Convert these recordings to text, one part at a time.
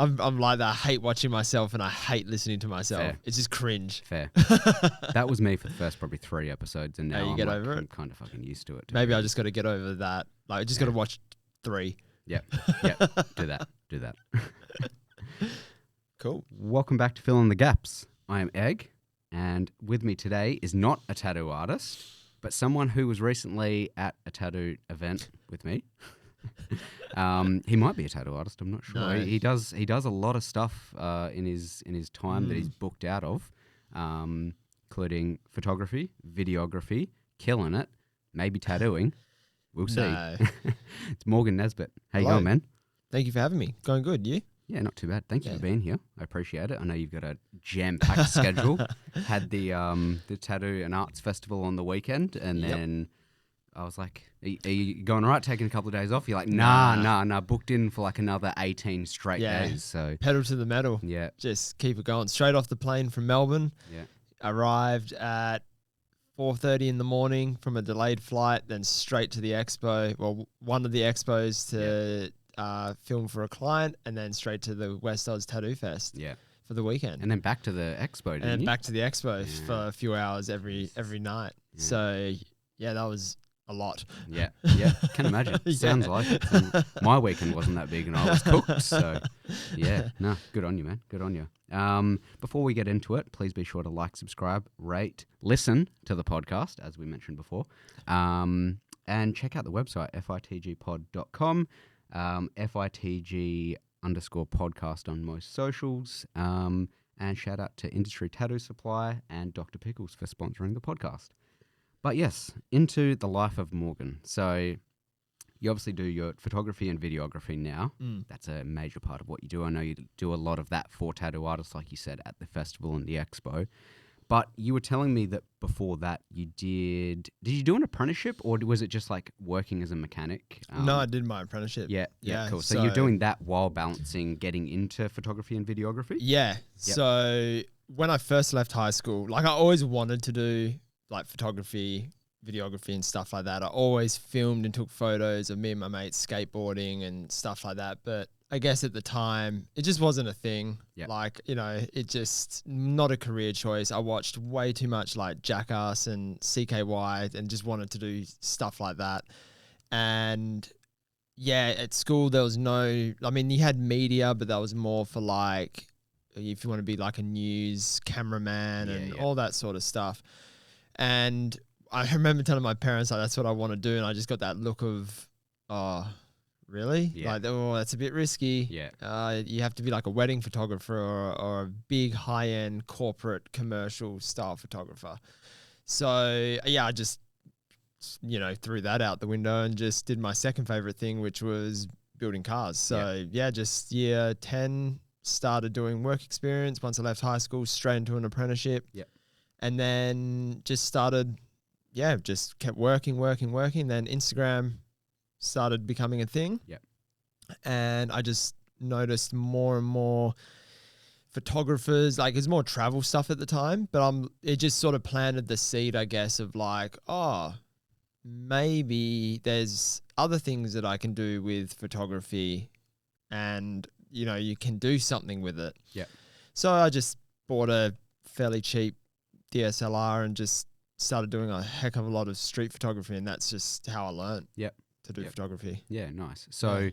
I'm like that. I hate watching myself and I hate listening to myself. Fair. It's just cringe. Fair. That was me for the first probably 3 episodes, and now you I'm get over it? I'm kind of fucking used to it. Maybe I just got to get over that. Like, I just got to watch 3. Yep. Do that. Cool. Welcome back to Fill in the Gaps. I am Egg, and with me today is not a tattoo artist, but someone who was recently at a tattoo event with me. He might be a tattoo artist. I'm not sure. No. He does a lot of stuff in his time that he's booked out of, including photography, videography, killing it, maybe tattooing. We'll see. No. It's Morgan Nesbitt. How you Hello. going, man? Thank you for having me. Going good. You? Yeah, not too bad. Thank you for being here. I appreciate it. I know you've got a jam-packed schedule. Had the Tattoo and Arts Festival on the weekend, and then I was like, are you going all right, taking a couple of days off? You're like, nah, booked in for like another 18 straight days. So pedal to the metal. Yeah. Just keep it going. Straight off the plane from Melbourne. Yeah. Arrived at 4:30 in the morning from a delayed flight, then straight to the expo. Well, one of the expos to film for a client, and then straight to the West Oz Tattoo Fest. Yeah. For the weekend. And then back to the expo, didn't you? And back to the expo for a few hours every night. Yeah. So yeah, that was a lot. Yeah, can imagine. Sounds like it. My weekend wasn't that big and I was cooked, so yeah. No, good on you, man. Good on you. Before we get into it, please be sure to like, subscribe, rate, listen to the podcast, as we mentioned before, and check out the website, fitgpod.com, FITG_podcast on most socials, and shout out to Industry Tattoo Supply and Dr. Pickles for sponsoring the podcast. But yes, into the life of Morgan. So you obviously do your photography and videography now. That's a major part of what you do. I know you do a lot of that for tattoo artists, like you said, at the festival and the expo. But you were telling me that before that you did you do an apprenticeship, or was it just like working as a mechanic? No, I did my apprenticeship. Yeah, cool. So you're doing that while balancing getting into photography and videography? Yeah. Yep. So when I first left high school, like I always wanted to do like photography, videography and stuff like that. I always filmed and took photos of me and my mates skateboarding and stuff like that. But I guess at the time, it just wasn't a thing. Yep. Like, it just not a career choice. I watched way too much like Jackass and CKY and just wanted to do stuff like that. And yeah, at school, there was you had media, but that was more for like, if you want to be like a news cameraman and all that sort of stuff. And I remember telling my parents, like, that's what I want to do. And I just got that look of, oh, really? Yeah. Like, oh, that's a bit risky. Yeah. You have to be like a wedding photographer or a big high-end corporate commercial style photographer. So, yeah, I just, threw that out the window and just did my second favorite thing, which was building cars. So, just year 10, started doing work experience. Once I left high school, straight into an apprenticeship. Yeah. And then just started, just kept working. Then Instagram started becoming a thing. Yep. And I just noticed more and more photographers, like it's more travel stuff at the time, but it just sort of planted the seed, I guess, of like, oh, maybe there's other things that I can do with photography and, you can do something with it. Yeah. So I just bought a fairly cheap DSLR and just started doing a heck of a lot of street photography, and that's just how I learned to do photography. Yeah, nice. So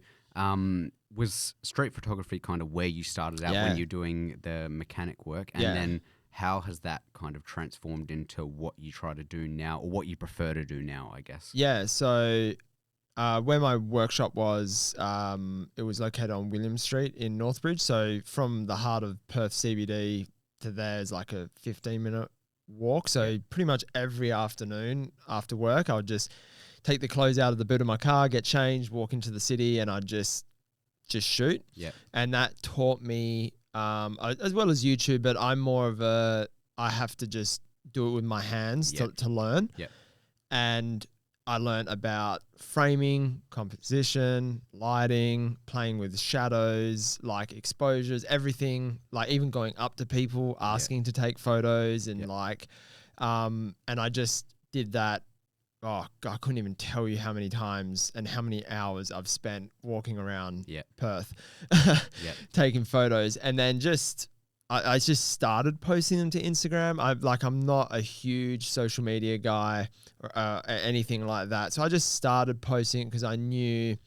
was street photography kind of where you started out when you're doing the mechanic work, and then how has that kind of transformed into what you try to do now, or what you prefer to do now, I guess? Yeah, so where my workshop was, it was located on William Street in Northbridge. So from the heart of Perth CBD to there is like a 15-minute walk. So pretty much every afternoon after work, I would just take the clothes out of the boot of my car, get changed, walk into the city, and I'd just shoot. Yeah. And that taught me, as well as YouTube, but I'm more of I have to just do it with my hands to learn. Yeah. And I learned about framing, composition, lighting, playing with shadows, like exposures, everything, like even going up to people, asking to take photos and and I just did that I couldn't even tell you how many times and how many hours I've spent walking around Yeah. Perth, Yeah. taking photos, and then I just started posting them to Instagram. I'm not a huge social media guy or anything like that, so I just started posting because I knew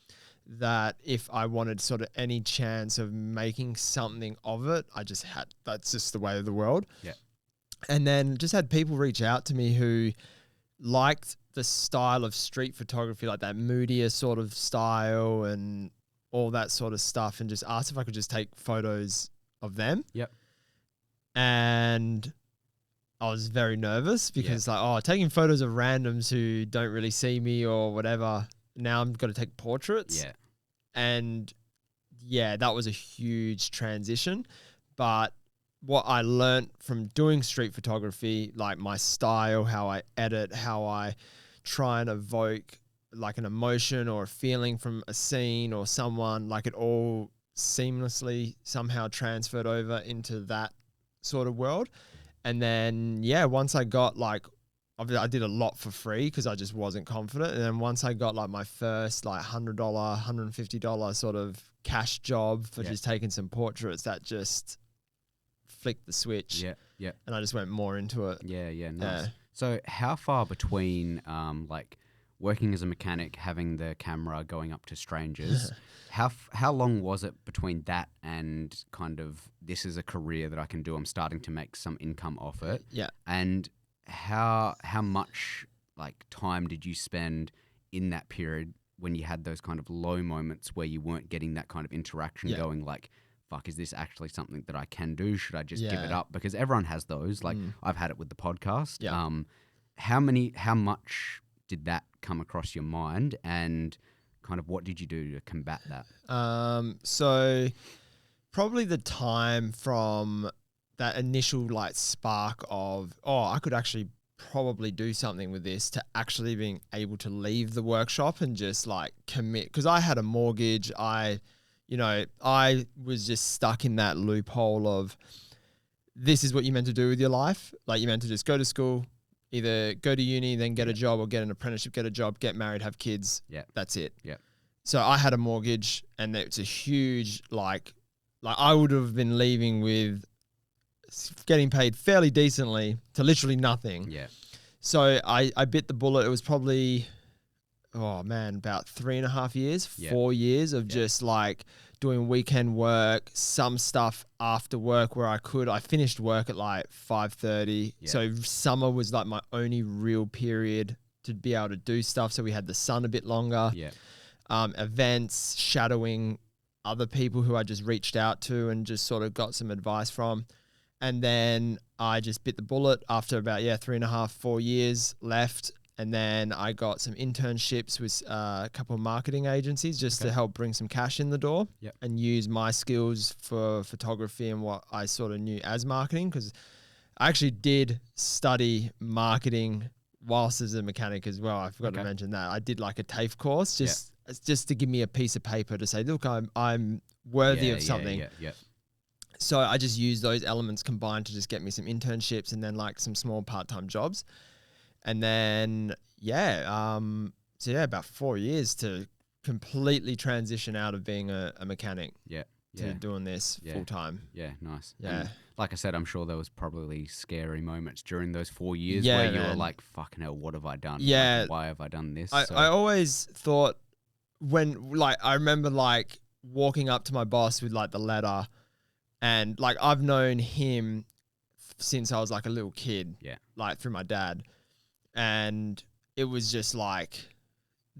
that if I wanted sort of any chance of making something of it, that's just the way of the world. Yeah. And then just had people reach out to me who liked the style of street photography, like that moodier sort of style and all that sort of stuff, and just asked if I could just take photos of them. Yep. And I was very nervous because taking photos of randoms who don't really see me or whatever, now I'm going to take portraits. Yeah. And yeah, that was a huge transition. But what I learned from doing street photography, like my style, how I edit, how I try and evoke like an emotion or a feeling from a scene or someone, like it all seamlessly somehow transferred over into that sort of world. And then, once I got I did a lot for free because I just wasn't confident. And then once I got like my first like $100, $150 sort of cash job for just taking some portraits, that just flicked the switch. Yeah. Yeah. And I just went more into it. Yeah. Yeah. Nice. Yeah. So how far between like working as a mechanic, having the camera, going up to strangers, how long was it between that and kind of this is a career that I can do? I'm starting to make some income off it. Yeah. And how much like time did you spend in that period when you had those kind of low moments where you weren't getting that kind of interaction going like, fuck, is this actually something that I can do? Should I just give it up? Because everyone has those. Like I've had it with the podcast. Yeah. How much did that come across your mind and kind of what did you do to combat that? So probably the time from that initial like spark of, I could actually probably do something with this, to actually being able to leave the workshop and just like commit. Because I had a mortgage. I was just stuck in that loophole of this is what you're meant to do with your life. Like you're meant to just go to school, either go to uni, then get a job or get an apprenticeship, get a job, get married, have kids. Yeah. That's it. Yeah. So I had a mortgage and it's a huge, like I would have been leaving with getting paid fairly decently to literally nothing. Yeah. So I bit the bullet. It was probably, about 3.5 years, 4 years of just like doing weekend work, some stuff after work where I could. I finished work at like 5:30. Yeah. So summer was like my only real period to be able to do stuff. So we had the sun a bit longer. Yeah. Events, shadowing other people who I just reached out to and just sort of got some advice from. And then I just bit the bullet after about 3.5, 4 years left. And then I got some internships with a couple of marketing agencies just to help bring some cash in the door and use my skills for photography and what I sort of knew as marketing. Because I actually did study marketing whilst as a mechanic as well. I forgot to mention that. I did like a TAFE course just to give me a piece of paper to say, look, I'm worthy of something. Yeah. So I just used those elements combined to just get me some internships and then like some small part-time jobs. And then, about 4 years to completely transition out of being a mechanic to doing this full time. Yeah, nice. Yeah. And like I said, I'm sure there was probably scary moments during those 4 years where you were like, fucking hell, what have I done? Yeah. Like, why have I done this? I always thought I remember like walking up to my boss with like the letter and like I've known him since I was like a little kid. Yeah. Like through my dad. And it was just like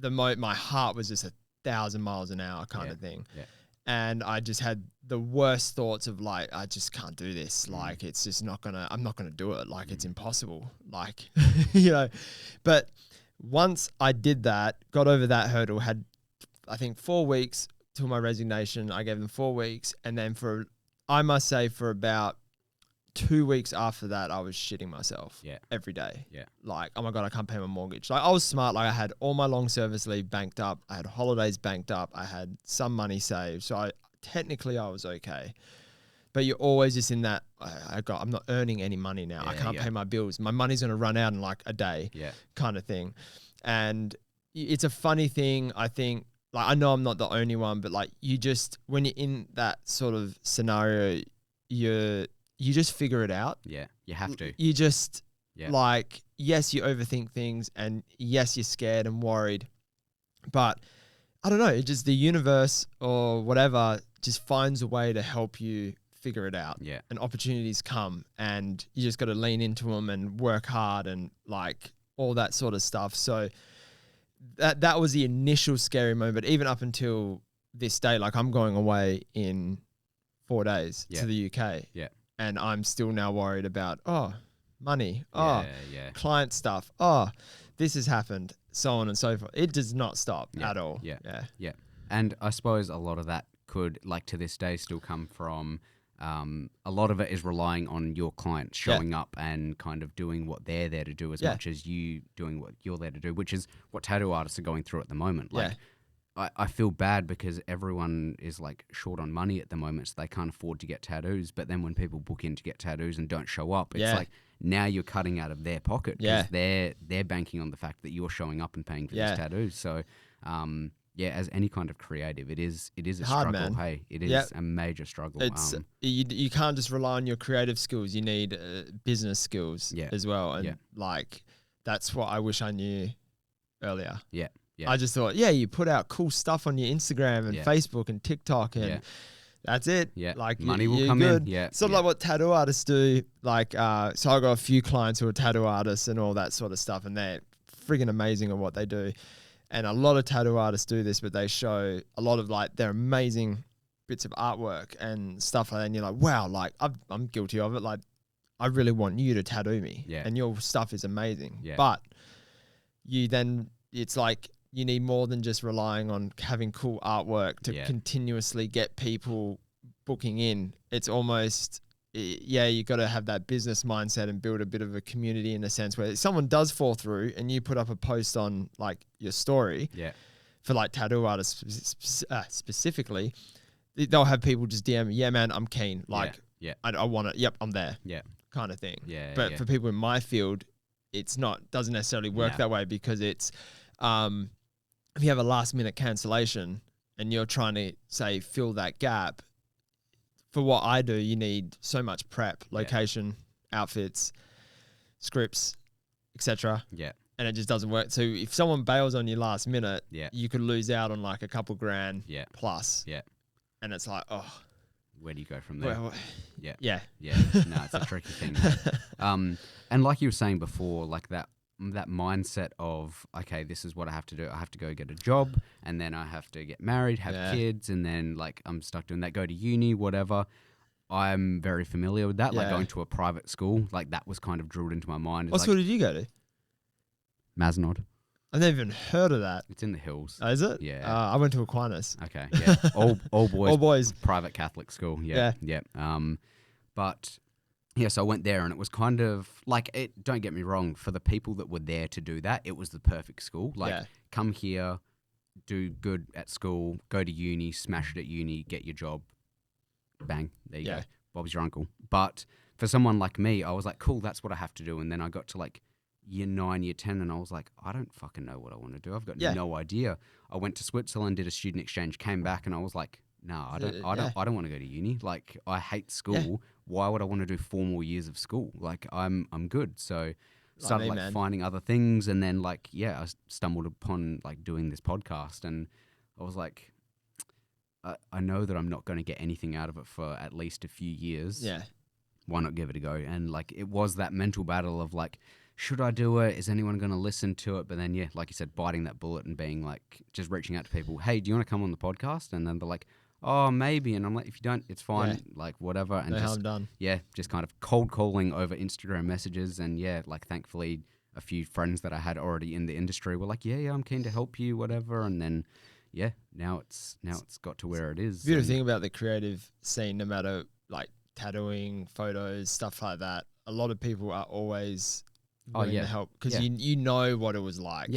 my heart was just 1,000 miles an hour kind of thing. Yeah. And I just had the worst thoughts of like, I just can't do this. Like, it's just I'm not going to do it. Like, it's impossible. Like, but once I did that, got over that hurdle, had, I think 4 weeks till my resignation. I gave them 4 weeks. And then I must say for about 2 weeks after that, I was shitting myself every day. Yeah. Like, oh my God, I can't pay my mortgage. Like, I was smart. Like, I had all my long service leave banked up. I had holidays banked up. I had some money saved. So technically I was okay. But you're always just in that, I'm not earning any money now. I can't pay my bills. My money's going to run out in like a day kind of thing. And it's a funny thing, I think. Like, I know I'm not the only one, but like, you just, when you're in that sort of scenario, you just figure it out. Yeah. You have to. You just, Yeah. like, yes, you overthink things, and yes, you're scared and worried, but I don't know, it just, the universe or whatever just finds a way to help you figure it out. Yeah. And opportunities come, and you just got to lean into them and work hard and like all that sort of stuff. So that was the initial scary moment. But even up until this day, like, I'm going away in 4 days to the UK. Yeah. And I'm still now worried about, money, Yeah. client stuff, this has happened, so on and so forth. It does not stop at all. Yeah. And I suppose a lot of that could, like, to this day, still come from a lot of it is relying on your client showing up and kind of doing what they're there to do as much as you doing what you're there to do, which is what tattoo artists are going through at the moment. Like, I feel bad because everyone is like short on money at the moment, so they can't afford to get tattoos. But then when people book in to get tattoos and don't show up, it's like now you're cutting out of their pocket because they're banking on the fact that you're showing up and paying for these tattoos. So, as any kind of creative, it is a hard, struggle. man. Hey, it is a major struggle. It's you can't just rely on your creative skills. You need business skills as well. And like, that's what I wish I knew earlier. Yeah. I just thought, you put out cool stuff on your Instagram and Facebook and TikTok, and that's it. Yeah, like money will you're come good. in. Yeah, sort of like what tattoo artists do. Like, so I got a few clients who are tattoo artists and all that sort of stuff, and they're friggin' amazing at what they do. And a lot of tattoo artists do this, but they show a lot of like their amazing bits of artwork and stuff like that. And you're like, wow, like I'm guilty of it. Like, I really want you to tattoo me, and your stuff is amazing. But it's like, you need more than just relying on having cool artwork to continuously get people booking in. It's almost, you got to have that business mindset and build a bit of a community in a sense where if someone does fall through and you put up a post on like your story for like tattoo artists specifically, they'll have people just DM me, man, I'm keen. Like, I want it. Yep, I'm there. Yeah. Kind of thing. But for people in my field, doesn't necessarily work that way, because it's, if you have a last minute cancellation and you're trying to say fill that gap, for what I do, you need so much prep, location, outfits, scripts, etc. Yeah. And it just doesn't work. So if someone bails on you last minute, you could lose out on like a couple grand plus. Yeah. And it's like, where do you go from there? Well, yeah. No, it's a tricky thing. And like you were saying before, like that mindset of, okay, this is what I have to do. I have to go get a job, and then I have to get married, have kids, and then like I'm stuck doing that, go to uni, whatever. I'm very familiar with that. Like going to a private school, like that was kind of drilled into my mind. What school did you go to? Masnod. I've never even heard of that. It's in the hills. Oh, is it? Yeah. I went to Aquinas. Okay. Yeah. All boys. All boys. Private Catholic school. Yeah. But yeah, so I went there, and it was kind of like, don't get me wrong, for the people that were there to do that, it was the perfect school. Like, come here, do good at school, go to uni, smash it at uni, get your job, bang, there you go. Bob's your uncle. But for someone like me, I was like, cool, that's what I have to do. And then I got to like year 9, year 10, and I was like, I don't fucking know what I want to do. I've got no idea. I went to Switzerland, did a student exchange, came back, and I was like, no, I don't want to go to uni. Like, I hate school. Why would I want to do 4 more years of school? Like, I'm good. So started finding other things, and then like, I stumbled upon like doing this podcast, and I was like, I know that I'm not going to get anything out of it for at least a few years. Yeah. Why not give it a go? And like, it was that mental battle of like, should I do it? Is anyone going to listen to it? But then, like you said, biting that bullet and being like, just reaching out to people. Hey, do you want to come on the podcast? And then they're like, oh, maybe. And I'm like, if you don't, it's fine. Like, whatever. And I'm done. Just kind of cold calling over Instagram messages. And like, thankfully, a few friends that I had already in the industry were like, yeah, I'm keen to help you, whatever. And then, now it's got to where it is. The beautiful thing about the creative scene, no matter like tattooing, photos, stuff like that, a lot of people are always willing to help, because you know what it was like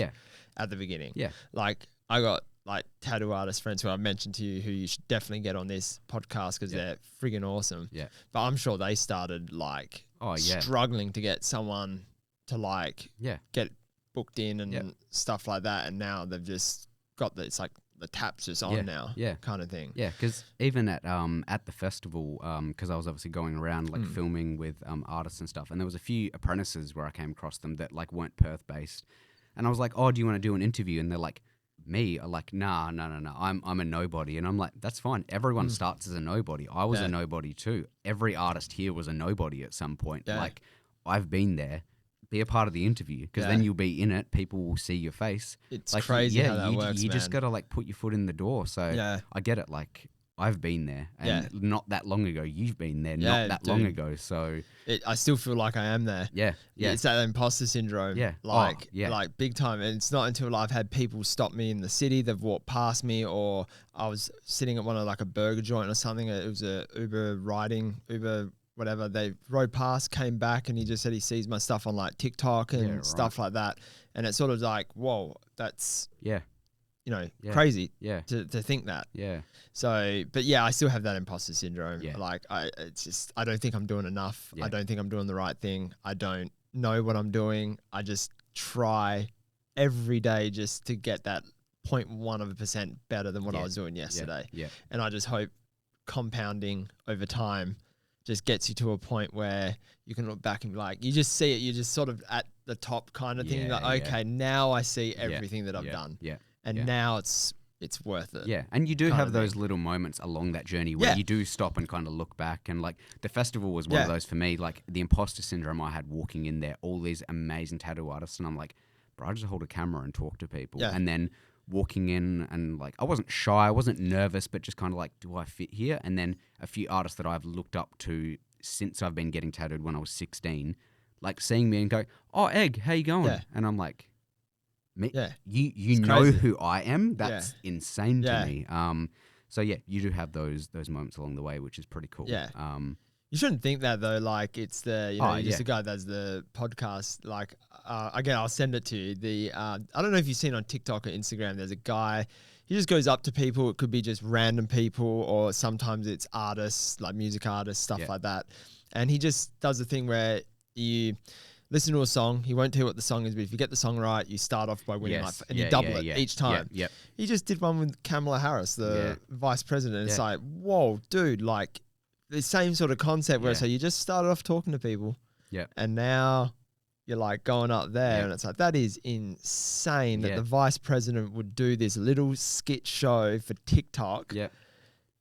at the beginning. Yeah. Like, I got like tattoo artist friends who I mentioned to you who you should definitely get on this podcast, because they're friggin' awesome. Yeah. But I'm sure they started like struggling to get someone to like get booked in and stuff like that. And now they've just got it's like the tap's just on now, kind of thing. Yeah, because even at the festival, because I was obviously going around like filming with artists and stuff, and there was a few apprentices where I came across them that like weren't Perth based, and I was like, oh, do you want to do an interview? And they're like, me? I'm like, nah, I'm a nobody. And I'm like, that's fine. Everyone starts as a nobody. I was a nobody too. Every artist here was a nobody at some point. Like, I've been there. Be a part of the interview, because then you'll be in it. People will see your face. It's like, crazy how that works, you man. just got to like put your foot in the door. So I get it. Like, I've been there, and not that long ago. You've been there, not that long ago. So I still feel like I am there. Yeah. It's that imposter syndrome. Like big time. And it's not until I've had people stop me in the city. They've walked past me, or I was sitting at one of like a burger joint or something. It was a Uber whatever. They rode past, came back, and he just said he sees my stuff on like TikTok and stuff like that. And it's sort of like, whoa, that's crazy to think that. Yeah. So, but yeah, I still have that imposter syndrome. Yeah. Like I don't think I'm doing enough. Yeah. I don't think I'm doing the right thing. I don't know what I'm doing. I just try every day just to get that 0.1% better than what I was doing yesterday. Yeah. And I just hope compounding over time just gets you to a point where you can look back and be like, you just see it. You're just sort of at the top kind of thing. Like, okay, now I see everything that I've done. Yeah. And now it's worth it. Yeah, and you do have those little moments along that journey where you do stop and kind of look back. And like the festival was one of those for me. Like the imposter syndrome I had walking in there, all these amazing tattoo artists, and I'm like, bro, I just hold a camera and talk to people. Yeah. And then walking in and like I wasn't shy, I wasn't nervous, but just kind of like, do I fit here? And then a few artists that I've looked up to since I've been getting tattooed when I was 16, like seeing me and go, oh, Egg, how you going? Yeah. And I'm like, you know crazy. Who I am. That's insane to me. So yeah, you do have those moments along the way, which is pretty cool. Yeah. You shouldn't think that though. Like it's the you're just a guy that does the podcast. Like again, I'll send it to you. I don't know if you've seen on TikTok or Instagram. There's a guy. He just goes up to people. It could be just random people, or sometimes it's artists, like music artists, stuff like that. And he just does the thing where you listen to a song. He won't tell you what the song is, but if you get the song right, you start off by winning, and you double it each time. Yep. He just did one with Kamala Harris, the vice president. It's like, whoa, dude, like the same sort of concept where so you just started off talking to people, and now you're like going up there, and it's like, that is insane that the vice president would do this little skit show for TikTok. Yeah.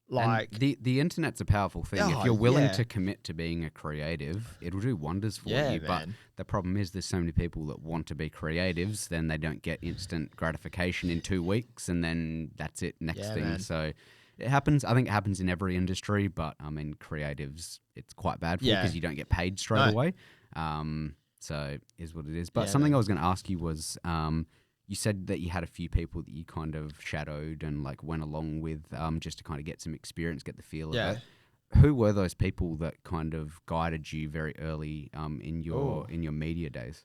Like and the internet's a powerful thing. If you're willing to commit to being a creative, it'll do wonders for you. Man. But the problem is there's so many people that want to be creatives, then they don't get instant gratification in 2 weeks, and then that's it, next thing. Man. So it happens. I think it happens in every industry, but I mean, creatives, it's quite bad for you because you don't get paid straight away. So is what it is. But something I was going to ask you was, you said that you had a few people that you kind of shadowed and like went along with just to kind of get some experience, get the feel of it. Who were those people that kind of guided you very early in your media days?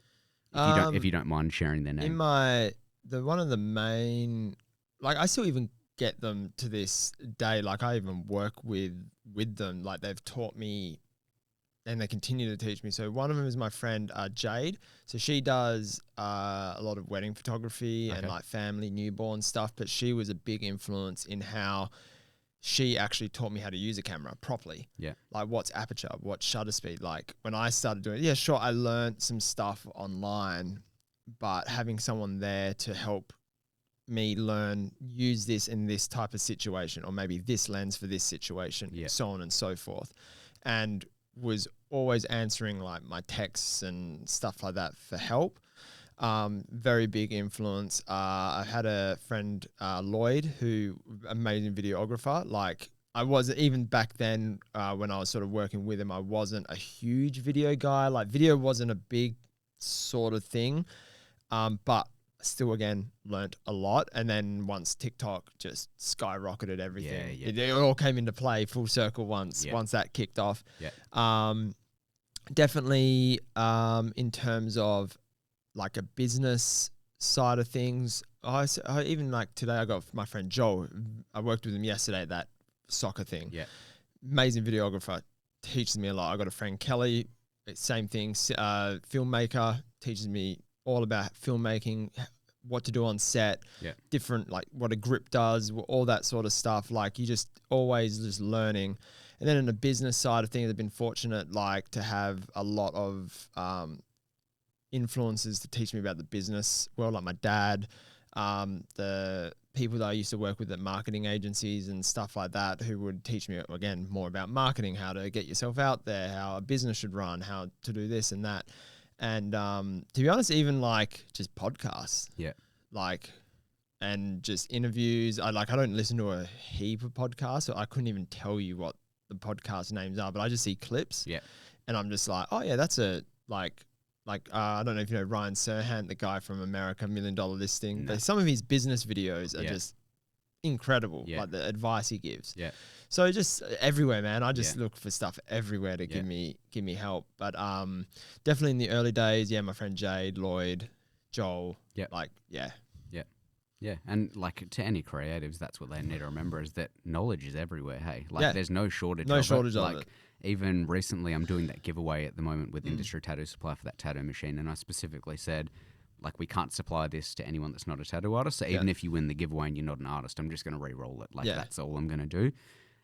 If you don't mind sharing their name. In one of the main, like I still even get them to this day. Like I even work with them. Like they've taught me and they continue to teach me. So one of them is my friend Jade. So she does a lot of wedding photography and like family newborn stuff, but she was a big influence in how she actually taught me how to use a camera properly. Yeah. Like what's aperture, what's shutter speed. Like when I started doing it, sure, I learned some stuff online, but having someone there to help me learn, use this in this type of situation, or maybe this lens for this situation, so on and so forth. And was always answering like my texts and stuff like that for help. Very big influence. I had a friend, Lloyd, who amazing videographer. Like I wasn't even back then when I was sort of working with him, I wasn't a huge video guy. Like video wasn't a big sort of thing. But still, again, learnt a lot. And then once TikTok just skyrocketed everything, it all came into play full circle once that kicked off. Definitely in terms of like a business side of things, I even like today I got my friend Joel. I worked with him yesterday at that soccer thing. Yeah, amazing videographer, teaches me a lot. I got a friend Kelly, same thing, filmmaker, teaches me all about filmmaking, what to do on set, Yeah. different, like what a grip does, all that sort of stuff. Like you just always just learning. And then in the business side of things, I've been fortunate like to have a lot of influences to teach me about the business world, like my dad, the people that I used to work with at marketing agencies and stuff like that, who would teach me, again, more about marketing, how to get yourself out there, how a business should run, how to do this and that. And to be honest, even like just podcasts, Yeah. like, and just interviews. I don't listen to a heap of podcasts, so I couldn't even tell you what the podcast names are, but I just see clips. Yeah. And I'm just like, oh yeah, that's a like I don't know if you know Ryan Serhant, the guy from America, $1 Million Listing. No. But some of his business videos are Yeah. just incredible, Yeah. like the advice he gives. Yeah. So just everywhere, man. I just Yeah. look for stuff everywhere to Yeah. give me help. But definitely in the early days, yeah, my friend Jade, Lloyd, Joel, Yep. like yeah. Yeah, and like to any creatives, that's what they need to remember is that knowledge is everywhere. Hey, like Yeah. there's no shortage. No of shortage it. of Like it. even recently, I'm doing that giveaway at the moment with Industry Tattoo Supply for that tattoo machine, and I specifically said, like, we can't supply this to anyone that's not a tattoo artist. So even if you win the giveaway and you're not an artist, I'm just going to re-roll it. Like that's all I'm going to do.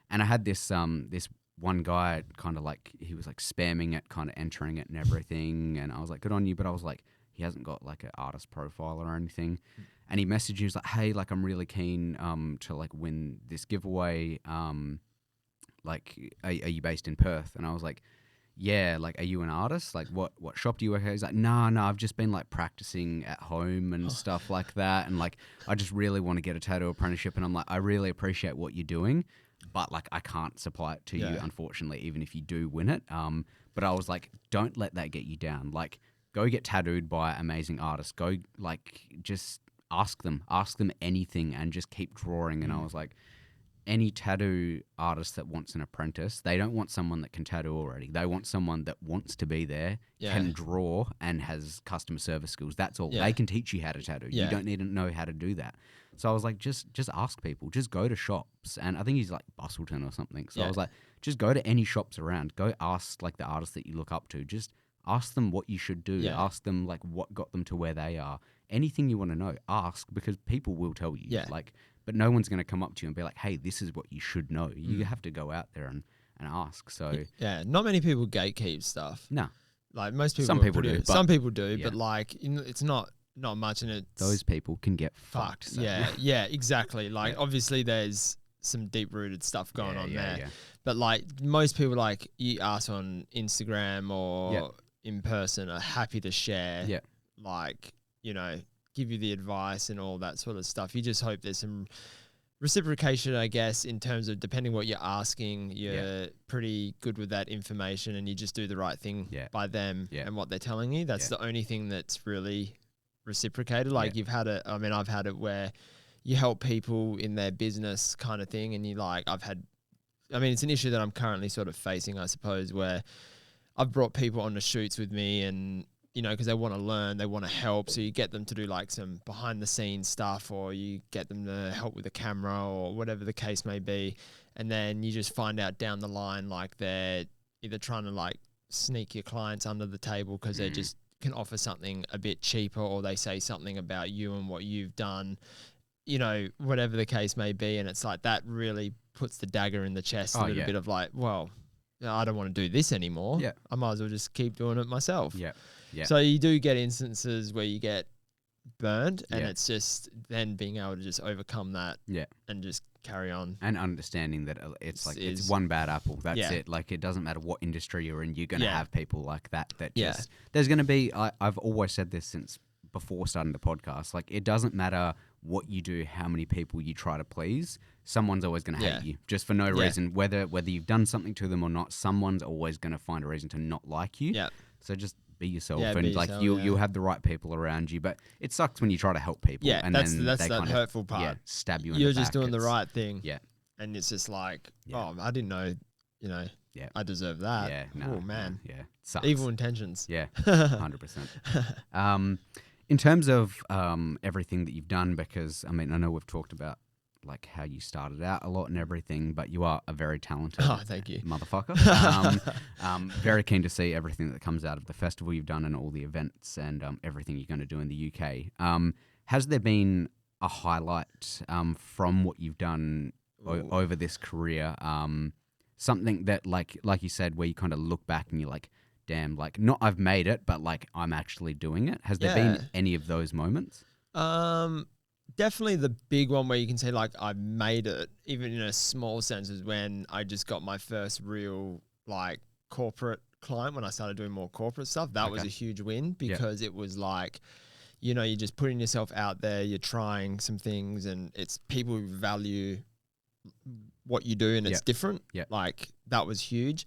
And I had this this one guy kind of like he was like spamming it, kind of entering it and everything, and I was like, good on you, but I was like, he hasn't got like an artist profile or anything. And he messaged you, he was like, hey, like I'm really keen to like win this giveaway. Like, are you based in Perth? And I was like, yeah, like, are you an artist? Like, what shop do you work at? He's like, no, I've just been like practicing at home and stuff like that. And like, I just really want to get a tattoo apprenticeship. And I'm like, I really appreciate what you're doing, but like, I can't supply it to you, unfortunately, even if you do win it. But I was like, don't let that get you down. Like, go get tattooed by amazing artists. Go like, just ask them anything and just keep drawing. And I was like, any tattoo artist that wants an apprentice, they don't want someone that can tattoo already. They want someone that wants to be there, can draw, and has customer service skills. That's all. They can teach you how to tattoo. You don't need to know how to do that. So I was like, just ask people. Just go to shops. And I think he's like Bustleton or something. So I was like, just go to any shops around. Go ask like the artists that you look up to. Just ask them what you should do. Ask them like what got them to where they are. Anything you want to know, ask, because people will tell you. Like, but no one's going to come up to you and be like, hey, this is what you should know. You have to go out there and ask. So not many people gatekeep stuff. No. Like most people, Some people do, but- Some people do, but like it's not much, and it's those people can get fucked. So. Yeah, exactly. Like obviously there's some deep rooted stuff going on there. Yeah. But like most people, like you ask on Instagram or in person, are happy to share. Yeah. Like, you know, give you the advice and all that sort of stuff. You just hope there's some reciprocation, I guess, in terms of depending what you're asking, you're pretty good with that information and you just do the right thing by them and what they're telling you. That's the only thing that's really reciprocated. Like I've had it where you help people in their business kind of thing, and it's an issue that I'm currently sort of facing, I suppose, where I've brought people on the shoots with me and, you know, because they want to learn, they want to help. So you get them to do like some behind the scenes stuff, or you get them to help with the camera or whatever the case may be. And then you just find out down the line, like they're either trying to like sneak your clients under the table because they just can offer something a bit cheaper, or they say something about you and what you've done, you know, whatever the case may be. And it's like that really puts the dagger in the chest, a little bit of like, well, I don't want to do this anymore. Yeah. I might as well just keep doing it myself. Yeah. Yeah. So you do get instances where you get burned, and it's just then being able to just overcome that and just carry on. And understanding that it's one bad apple. That's it. Like, it doesn't matter what industry you're in, you're going to have people like that just, there's going to be, I've always said this since before starting the podcast, like, it doesn't matter what you do, how many people you try to please, someone's always going to hate you just for no reason, whether you've done something to them or not. Someone's always going to find a reason to not like you. So just be yourself, and like you'll have the right people around you. But it sucks when you try to help people. And that's then that hurtful part. Stab you in You're the just back. doing the right thing. And it's just like, Yeah. oh, I didn't know, you know, I deserve that. Yeah. No, oh man. No, yeah. Sucks. Evil intentions. Yeah. 100%. In terms of everything that you've done, because I mean, I know we've talked about like how you started out a lot and everything, but you are a very talented Thank you. motherfucker. Very keen to see everything that comes out of the festival you've done and all the events and everything you're going to do in the UK. Has there been a highlight from what you've done over this career? Something that like you said, where you kind of look back and you're like, damn, like not I've made it, but like I'm actually doing it. Has there been any of those moments? Definitely the big one where you can say like I made it, even in a small sense, is when I just got my first real like corporate client when I started doing more corporate stuff. That was a huge win because it was like, you know, you're just putting yourself out there, you're trying some things, and it's people who value what you do and it's different. Like that was huge.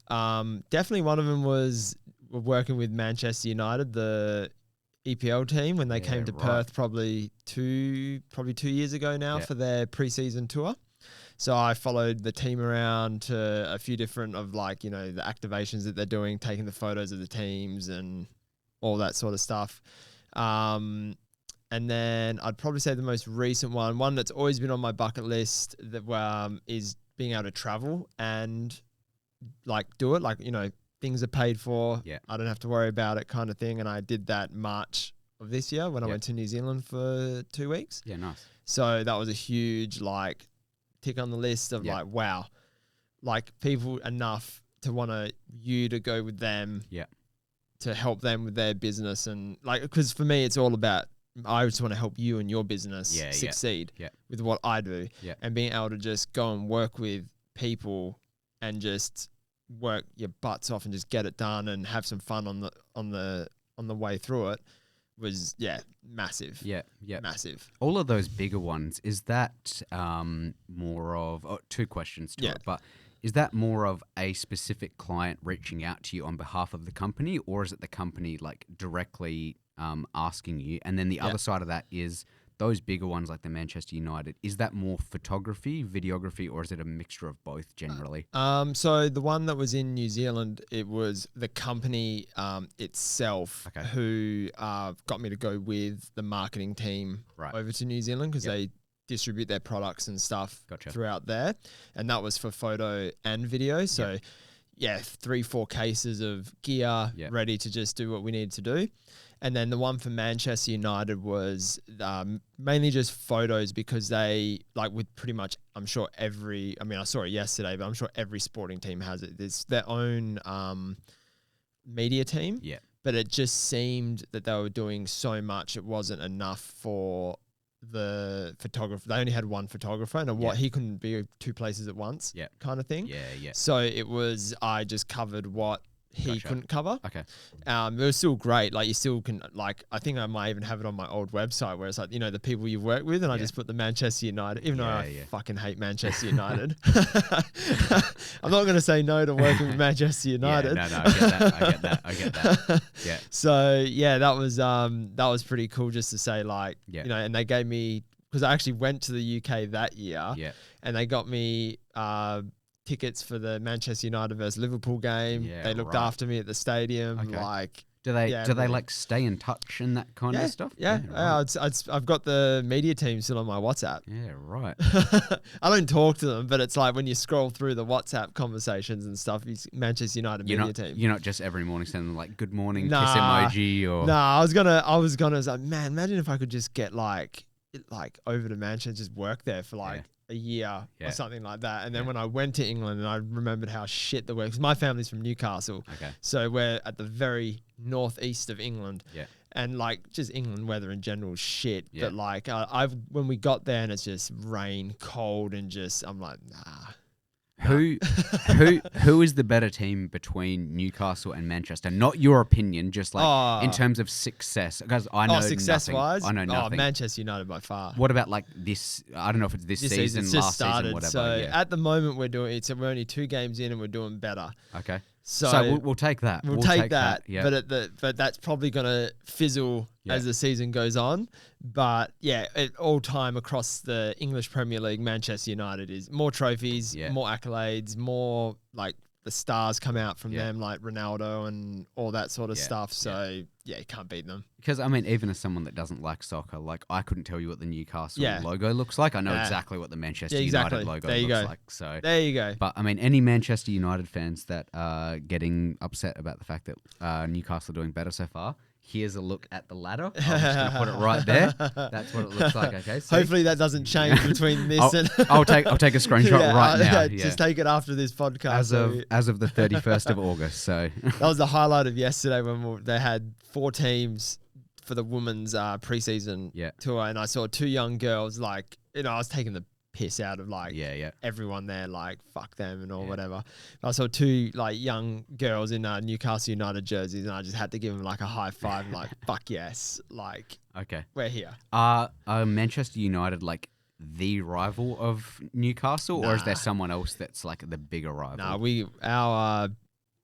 Definitely one of them was working with Manchester United, the EPL team, when they came to Perth probably two years ago now for their preseason tour. So I followed the team around to a few different of like, you know, the activations that they're doing, taking the photos of the teams and all that sort of stuff. And then I'd probably say the most recent one that's always been on my bucket list that is being able to travel and like do it. Like, you know, things are paid for. I don't have to worry about it kind of thing. And I did that March of this year when I went to New Zealand for 2 weeks. Yeah, nice. So that was a huge like tick on the list of like, wow, like people enough to want you to go with them to help them with their business. And like, because for me, it's all about, I just want to help you and your business succeed with what I do and being able to just go and work with people and just work your butts off and just get it done and have some fun on the way through it was massive. Massive. All of those bigger ones, is that more of two questions to it, but is that more of a specific client reaching out to you on behalf of the company, or is it the company like directly asking you? And then the other side of that is those bigger ones like the Manchester United, is that more photography, videography, or is it a mixture of both generally? So the one that was in New Zealand, it was the company itself who got me to go with the marketing team over to New Zealand because they distribute their products and stuff throughout there. And that was for photo and video. So 3-4 cases of gear ready to just do what we needed to do. And then the one for Manchester United was mainly just photos because they, like with pretty much, I'm sure I saw it yesterday, but I'm sure every sporting team has it. There's their own media team. But it just seemed that they were doing so much, it wasn't enough for the photographer. They only had one photographer and he couldn't be 2 places at once kind of thing. So it was, I just covered what he couldn't cover. It was still great. Like you still can, like, I think I might even have it on my old website where it's like, you know, the people you've worked with, and I just put the Manchester United, even though I fucking hate Manchester United. I'm not going to say no to working with Manchester United. No, I get that. So that was pretty cool just to say like, you know, and they gave me, because I actually went to the UK that year and they got me, tickets for the Manchester United versus Liverpool game. They looked after me at the stadium. Like, do they like stay in touch and that kind of stuff? I've got the media team still on my WhatsApp. I don't talk to them, but it's like when you scroll through the WhatsApp conversations and stuff, Manchester United media team. You're not just every morning sending like good morning kiss emoji or. Nah, I was gonna like, man, imagine if I could just get like over to Manchester, just work there for like a year or something like that. And then when I went to England and I remembered how shit the weather, because my family's from Newcastle. So we're at the very northeast of England. And like just England weather in general is shit. But like when we got there and it's just rain, cold, and just, I'm like, nah. Who is the better team between Newcastle and Manchester? Not your opinion, just like in terms of success. Because I know success-wise, I know nothing. Manchester United by far. What about like this? I don't know if it's this season, just last started, season, whatever. So at the moment we're only 2 games in and we're doing better. So we'll take that. We'll take that. But that's probably going to fizzle as the season goes on. But all time across the English Premier League, Manchester United is more trophies, more accolades, more like the stars come out from Yeah. them, like Ronaldo and all that sort of Yeah, stuff. So you can't beat them. Because, I mean, even as someone that doesn't like soccer, like, I couldn't tell you what the Newcastle Yeah. logo looks like. I know Yeah. exactly what the Manchester Yeah, exactly. United logo There you looks go. like. So, There you go. but, I mean, any Manchester United fans that are getting upset about the fact that Newcastle are doing better so far, here's a look at the ladder. I'm just going to put it right there. That's what it looks like, okay? See? Hopefully that doesn't change between this and... I'll take a screenshot right now. Yeah. Just take it after this podcast. As of the 31st of August, so... That was the highlight of yesterday when they had 4 teams for the women's preseason tour, and I saw 2 young girls, like, you know, I was taking the piss out of like everyone there, like fuck them and all whatever. I saw 2 like young girls in Newcastle United jerseys, and I just had to give them like a high five, and like fuck yes, like we're here. Are Manchester United like the rival of Newcastle, or is there someone else that's like the bigger rival? No, our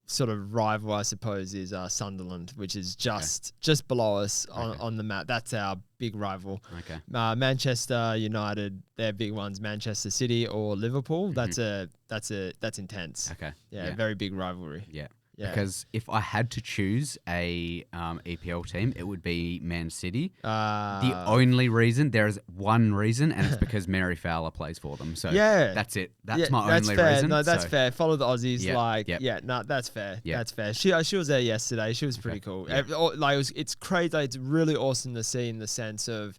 sort of rival, I suppose, is Sunderland, which is just below us on the map. That's our big rival. Okay. Manchester United, their big ones, Manchester City or Liverpool. That's intense. Okay. Yeah, very big rivalry. Yeah. Because if I had to choose a EPL team, it would be Man City. The only reason, there is one reason, and it's because Mary Fowler plays for them. So that's it. That's my only reason. No, that's fair. Follow the Aussies. That's fair. Yeah. That's fair. She was there yesterday. She was pretty cool. Yeah. Like it's crazy. It's really awesome to see in the sense of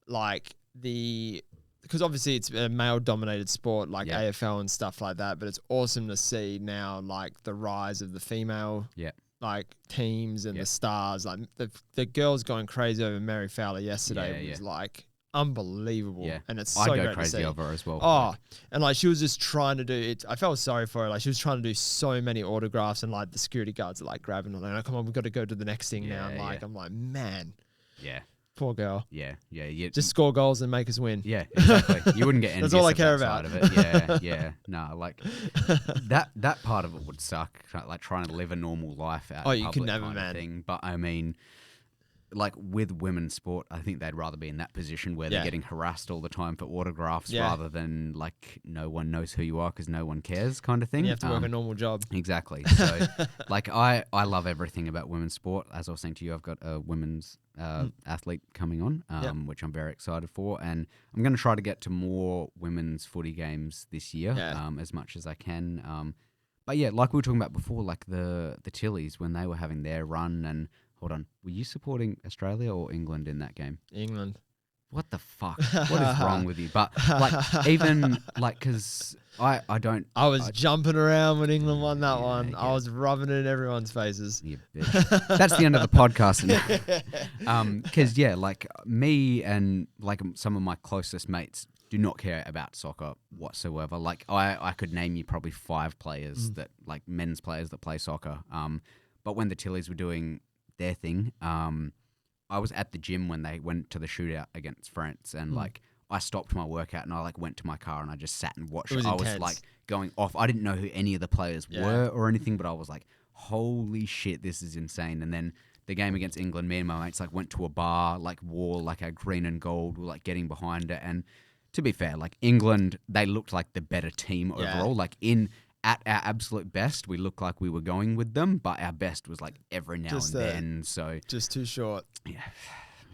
like because obviously it's a male-dominated sport like AFL and stuff like that, but it's awesome to see now like the rise of the female like teams and the stars. Like the girls going crazy over Mary Fowler yesterday was like unbelievable, and it's so I great go crazy to see. over her as well. Oh, and like she was just trying to do it. I felt sorry for her. Like she was trying to do so many autographs, and like the security guards are like grabbing her. Like, oh, come on, we've got to go to the next thing now. And like I'm like, man, poor girl. Yeah. Just score goals and make us win. Yeah, exactly. You wouldn't get envious. That's all I of care that about. side of it. Yeah. No, like that part of it would suck. Like trying to live a normal life out. You could never, man. Thing. But I mean, like with women's sport, I think they'd rather be in that position where they're getting harassed all the time for autographs rather than like no one knows who you are because no one cares kind of thing. And you have to work a normal job. Exactly. So like I love everything about women's sport. As I was saying to you, I've got a women's athlete coming on, which I'm very excited for. And I'm going to try to get to more women's footy games this year as much as I can. But yeah, like we were talking about before, like the Tillies when they were having their run and hold on, were you supporting Australia or England in that game? England. What the fuck? What is wrong with you? But like even like because I don't. I was jumping around when England won that one. Yeah. I was rubbing it in everyone's faces. You bitch. That's the end of the podcast. Because like me and like some of my closest mates do not care about soccer whatsoever. Like I could name you probably 5 players that like men's players that play soccer. But when the Tillies were doing their thing, I was at the gym when they went to the shootout against France, and like I stopped my workout and I like went to my car and I just sat and watched it. I was like going off. I didn't know who any of the players were or anything, but I was like, holy shit, this is insane. And then the game against England, me and my mates like went to a bar, like wore like our green and gold, were like getting behind it. And to be fair, like England, they looked like the better team overall. Like at our absolute best, we looked like we were going with them, but our best was like every now and then. So just too short. Yeah,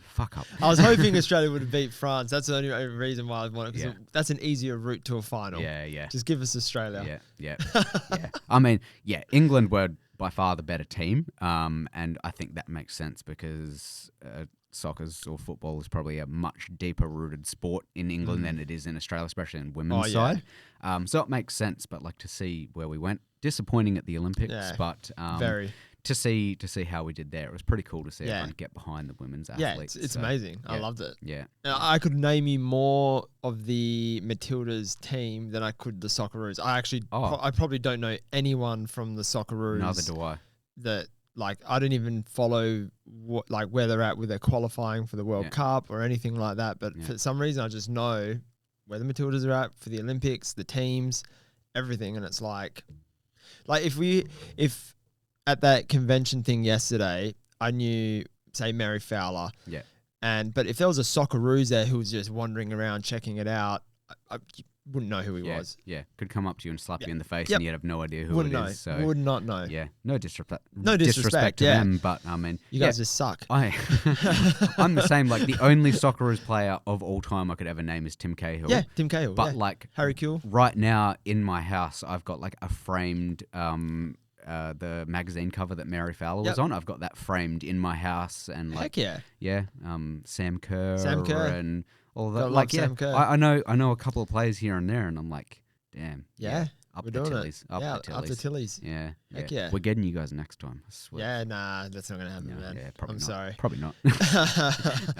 fuck up. I was hoping Australia would beat France. That's the only reason why I wanted, because that's an easier route to a final. Yeah. Just give us Australia. Yeah. I mean, England were by far the better team, and I think that makes sense because soccer's or football is probably a much deeper rooted sport in England than it is in Australia, especially in women's side. So it makes sense, but like to see where we went, disappointing at the Olympics, but very. To see how we did there, it was pretty cool to see everyone get behind the women's athletes. Yeah, it's amazing. I loved it. Yeah. I could name you more of the Matildas team than I could the Socceroos. I probably don't know anyone from the Socceroos. Neither do I. That like I don't even follow where they're at with their qualifying for the World Cup or anything like that. But for some reason, I just know where the Matildas are at for the Olympics, the teams, everything, and it's like if at that convention thing yesterday, I knew, say, Mary Fowler. Yeah. But if there was a Socceroos there who was just wandering around checking it out, wouldn't know who he was. Yeah, could come up to you and slap you in the face, Yep. and you'd have no idea who Wouldn't it know. is. So Would not know. yeah, no disrespect. No disrespect, to yeah. them, but I mean, You guys just suck. I'm the same. Like the only Socceroos player of all time I could ever name is Tim Cahill. Yeah, Tim Cahill. But yeah. like Harry Kuehl. right now in my house, I've got like a framed the magazine cover that Mary Fowler was on. I've got that framed in my house, and like Heck yeah. Sam Kerr, and all that. Gotta Like love Sam Kerr. I know a couple of players here and there, and I'm like, damn, up We're the doing Tillies, it. up Yeah, the Tillies. up the Tillies. Yeah, Heck yeah. We're getting you guys next time. I swear. Yeah, nah, that's not gonna happen, No, man. yeah, probably I'm not. sorry. Probably not.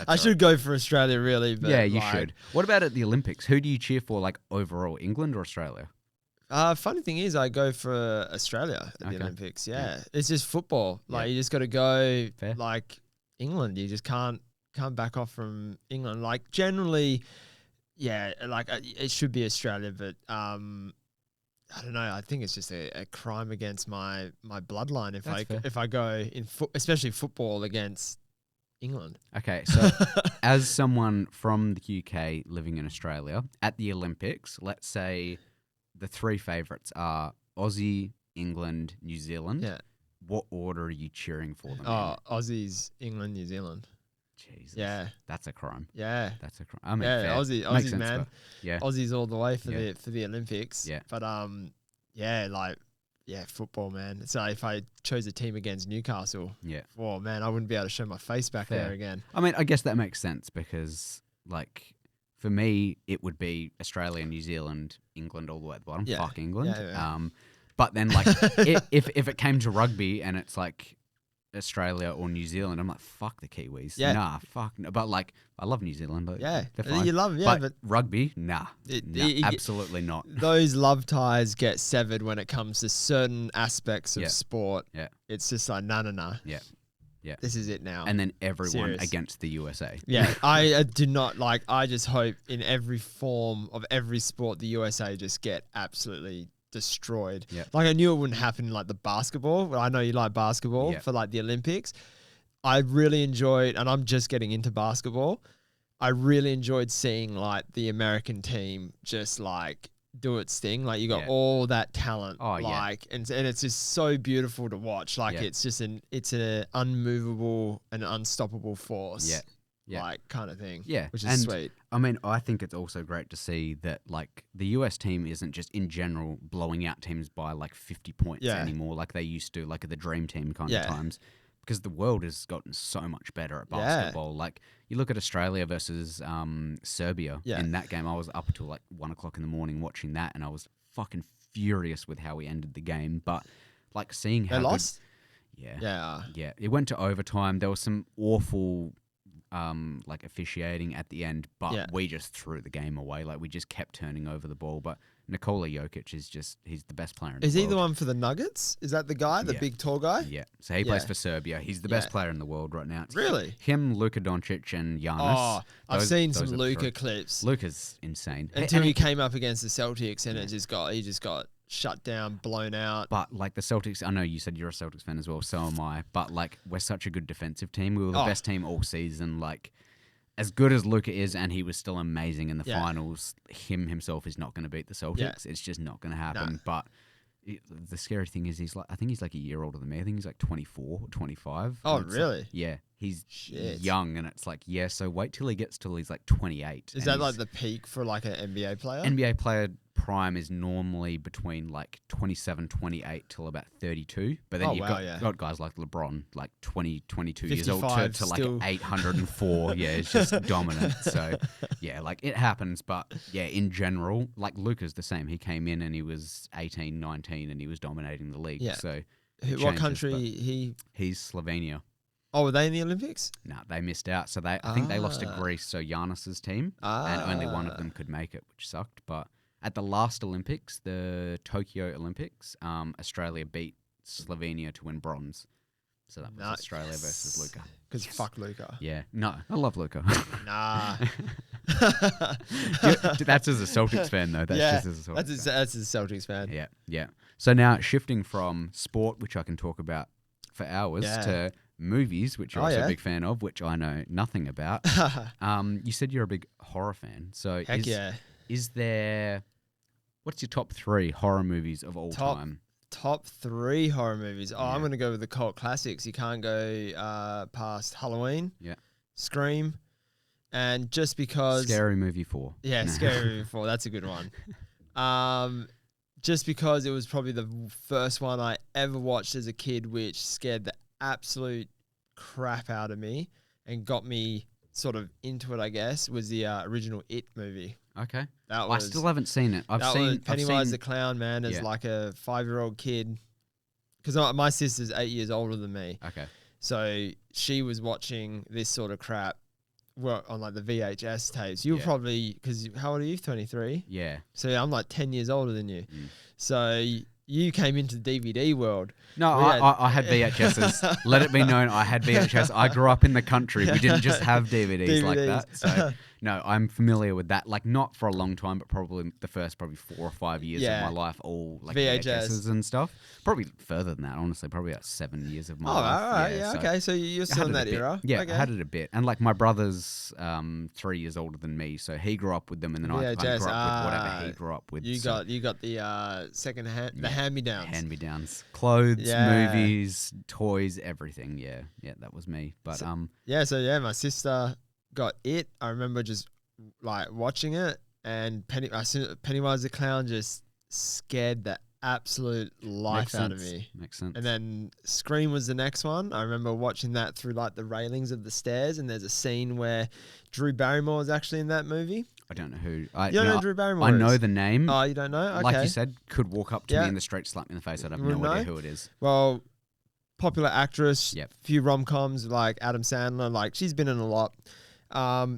I should go for Australia, really. But Yeah, you like, should. What about at the Olympics? Who do you cheer for, like overall, England or Australia? Funny thing is, I go for Australia at the Okay. Olympics. Yeah, it's just football. Like you just got to go. Fair. Like England, you just can't back off from England. Like generally, yeah, like it should be Australia, but I don't know. I think it's just a crime against my bloodline if I go in especially football against England. Okay, so as someone from the UK living in Australia, at the Olympics, let's say the three favourites are Aussie, England, New Zealand. Yeah. What order are you cheering for them Oh, Aussies, England, New Zealand. in? Jesus. Yeah. That's a crime. Yeah. That's a crime. I mean, Yeah, fair. Aussies, Makes sense, man. but yeah. Aussies all the way for Yeah. the Olympics. Yeah. But football, man. So if I chose a team against Newcastle, Yeah. oh man, I wouldn't be able to show my face back Fair. there again. I mean, I guess that makes sense because, like, for me, it would be Australia, New Zealand, England all the way at the bottom. Yeah. Fuck England. Yeah. But then, like, if it came to rugby and it's like Australia or New Zealand, I'm like, fuck the Kiwis. Yeah. Nah, fuck. No. But like, I love New Zealand. But Yeah. they're fine. You love but rugby, nah, It- absolutely not. those love ties get severed when it comes to certain aspects of Yeah. sport. Yeah. It's just like, no. Yeah. Yeah. This is it now. And then everyone Serious. against the USA. Yeah, I do not like. I just hope in every form of every sport, the USA just get absolutely destroyed. Yeah. Like I knew it wouldn't happen in like the basketball. Well, I know you like basketball Yeah. for like the Olympics. I really enjoyed, and I'm just getting into basketball. I really enjoyed seeing like the American team just like do its thing. Like you got Yeah. all that talent. Oh, yeah. like and it's just so beautiful to watch. Like Yeah. it's just it's an unmovable and unstoppable force. Yeah. Yeah. Like kind of thing. Yeah, Which and is sweet. I mean, I think it's also great to see that like the US team isn't just in general blowing out teams by like 50 points Yeah. anymore, like they used to, like at the Dream Team kind Yeah. of times, because the world has gotten so much better at Yeah. basketball. Like you look at Australia versus Serbia Yeah. in that game. I was up until like 1 o'clock in the morning watching that, and I was fucking furious with how we ended the game. But like seeing how They good- lost? yeah, Yeah. it went to overtime. There was some awful like officiating at the end, but Yeah. we just threw the game away. Like we just kept turning over the ball. But Nikola Jokic is he's the best player in Is the he world. the one for the Nuggets? Is that the guy, the Yeah. big tall guy? Yeah. So he plays Yeah. for Serbia. He's the best Yeah. player in the world right now. It's Really? Him, Luka Doncic, and Giannis. Oh, I've seen some those are the Luka three. clips. Luka's insane. Until And he came up against the Celtics and Yeah. he just got shut down, blown out. But like the Celtics, I know you said you're a Celtics fan as well, so am I. But like we're such a good defensive team. We were the Oh. best team all season. Like as good as Luka is, and he was still amazing in the Yeah. finals, himself is not going to beat the Celtics. It's just not going to happen. No. But the scary thing is I think he's like a year older than me. I think he's like 24 or 25. Oh, And it's really? Like, yeah. He's Shit. young, and it's like, yeah, so wait till he gets till he's like 28. Is and that like he's- the peak for like an NBA player? NBA player prime is normally between like 27, 28 till about 32. But then Oh, you've wow, yeah. got guys like LeBron, like 20, 22 years old 55 to like still. 804. Yeah, it's just dominant. So, yeah, like it happens. But yeah, in general, like Luka's the same. He came in and he was 18, 19 and he was dominating the league. Yeah. So it What changes, country but he? He's Slovenia. Oh, were they in the Olympics? No, they missed out. So I think they lost to Ah. Greece, so Giannis's team, and only one of them could make it, which sucked. But at the last Olympics, the Tokyo Olympics, Australia beat Slovenia to win bronze. So that was Nice. Australia versus Luka. Because fuck Luka. Yeah, no, I love Luka. Nah. That's as a Celtics fan, though. That's yeah, just as a Celtics fan. that's a Celtics fan. Yeah, yeah. So now shifting from sport, which I can talk about for hours, Yeah. to movies, which you're Oh, also yeah. a big fan of, which I know nothing about. You said you're a big horror fan. So Heck yeah. is there What's your top 3 horror movies of all time? Top 3 horror movies. Oh, I'm Yeah. going to go with the cult classics. You can't go past Halloween, Yeah. Scream, and just because... Scary Movie 4. Yeah, Scary Movie 4. That's a good one. Just because it was probably the first one I ever watched as a kid, which scared the absolute crap out of me and got me sort of into it, I guess, was the original It movie. Okay. That I was... still haven't seen it. was Pennywise the Clown, man, as Yeah. like a 5-year-old kid. Because my sister's 8 years older than me. Okay. So she was watching this sort of crap on like the VHS tapes. You were Yeah. probably... Because how old are you? 23? Yeah. So I'm like 10 years older than you. Mm. So you came into the DVD world. No, We had- I had VHSs. Let it be known, I had VHS. I grew up in the country. We didn't just have DVDs like that. So, no, I'm familiar with that. Like, not for a long time, but probably the first 4 or 5 years Yeah. of my life, all like VHS. VHSs and stuff. Probably further than that, honestly. Probably about 7 years of my life. all right. Yeah, so okay. So you're I still had in it a that bit. era. Yeah, okay. I had it a bit. And like my brother's 3 years older than me, so he grew up with them, and then I kind of VHS, grew up with whatever he grew up with. You so got the second hand, the Yeah. hand-me-downs. hand-me-downs, clothes, Yeah. movies, toys, everything. Yeah, that was me. But My sister got It. I remember just like watching it, and Pennywise the Clown just scared the absolute life out of me. Makes sense. And then Scream was the next one. I remember watching that through like the railings of the stairs, and there's a scene where Drew Barrymore was actually in that movie. I don't know who. You don't know Drew Barrymore I know is? the name. Oh, you don't know? Okay. Like you said, could walk up to Yeah. me in the street, slap me in the face. I'd have You no idea know? who it is. Well, popular actress, Yep. few rom-coms like Adam Sandler, like she's been in a lot.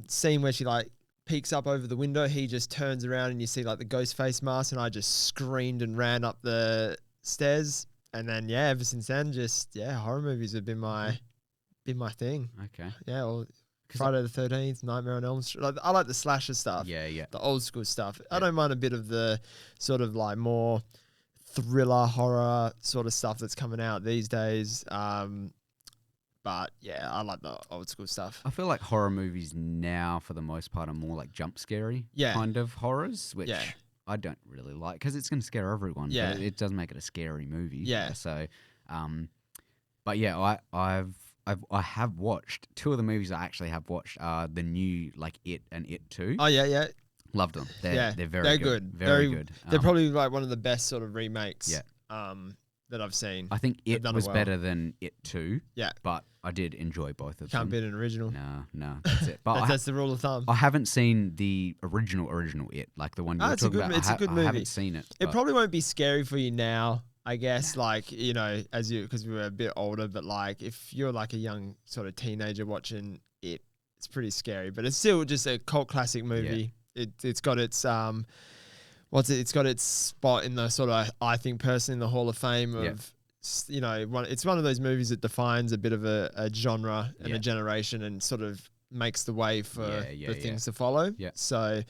Scene where she like peeks up over the window, he just turns around and you see like the ghost face mask, and I just screamed and ran up the stairs. And then ever since then, just horror movies have been my thing. Okay. Yeah, well, Friday the 13th, Nightmare on Elm Street. Like, I like the slasher stuff. Yeah. The old school stuff. I Yeah. don't mind a bit of the sort of like more thriller horror sort of stuff that's coming out these days. But yeah, I like the old school stuff. I feel like horror movies now, for the most part, are more like jump scary kind of horrors, which I don't really like because it's going to scare everyone. Yeah. But it does make it a scary movie. Yeah. So, but yeah, I have watched 2 of the movies I actually have watched are the new like It and It 2. Oh yeah. Loved them. They're very they're good. Very good. They're probably like one of the best sort of remakes. Yeah. That I've seen. I think They've It done it was well. better than It 2. Yeah. But I did enjoy both of them. Can't beat an original. No, that's it. But That's the rule of thumb. I haven't seen the original It, like the one you were it's a talking good- about. it's a good movie. I haven't seen it. It but probably won't be scary for you now, I guess, like, you know, because we were a bit older, but like if you're like a young sort of teenager watching It, it's pretty scary, but it's still just a cult classic movie. It's got its it's got its spot in the sort of, I think personally, in the Hall of Fame of you know, it's one of those movies that defines a bit of a genre and a generation, and sort of makes the way for the things to follow. Yeah. So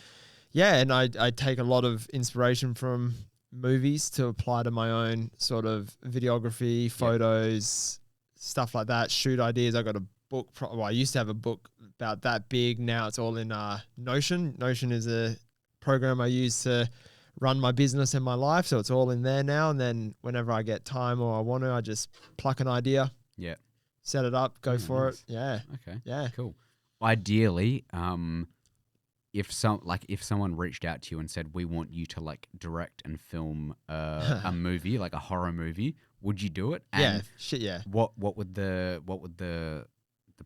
and I take a lot of inspiration from movies to apply to my own sort of videography, photos, stuff like that, shoot ideas. I got a book. I used to have a book about that big. Now it's all in Notion. Notion is a program I use to run my business and my life. So it's all in there now. And then whenever I get time or I want to, I just pluck an idea. Yeah. Set it up, go for nice. it. Yeah. Okay. Yeah. Cool. Ideally, if someone reached out to you and said, "We want you to like direct and film a movie, like a horror movie," would you do it? And Yeah. What would the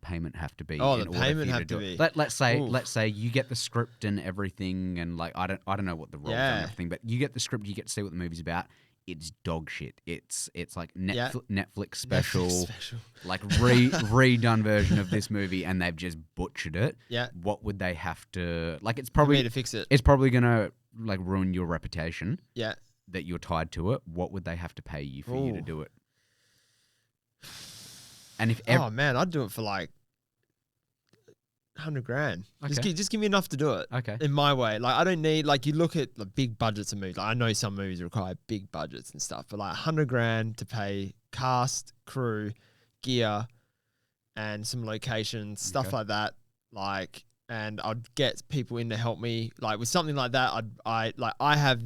payment have to be? Oh, in the order payment for you have to do to it? be. Let's say you get the script and everything, and like I don't know what the roles are and everything, but you get the script, you get to see what the movie's about. It's dog shit. It's like Netflix special, like redone version of this movie, and they've just butchered it. Yeah. What would they have to like? It's For me probably to fix it. it's probably gonna like ruin your reputation. Yeah. That you're tied to it. What would they have to pay you for you to do it? And if Oh man, I'd do it for like 100 grand. Okay. Just give me enough to do it. Okay. In my way. Like I don't need, like you look at the big budgets of movies. Like, I know some movies require big budgets and stuff, but like 100 grand to pay cast, crew, gear, and some locations, stuff like that. Like, and I'd get people in to help me. Like with something like that, I have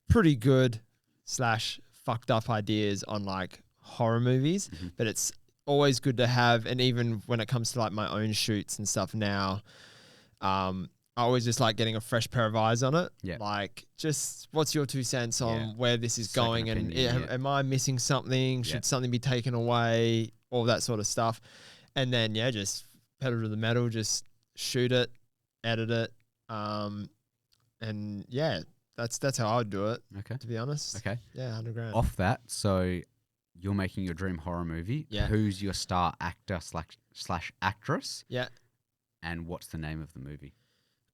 pretty good slash fucked up ideas on like horror movies, but it's always good to have. And even when it comes to like my own shoots and stuff now, I always just like getting a fresh pair of eyes on it. Yeah. Like, just what's your 2 cents on where this is Second going, opinion, and am I missing something? Should something be taken away? All that sort of stuff. And then just pedal to the metal, just shoot it, edit it, and that's how I would do it. Okay. To be honest. Okay. Yeah, 100 grand. Off that, so you're making your dream horror movie. Yeah. Who's your star actor slash actress? Yeah. And what's the name of the movie?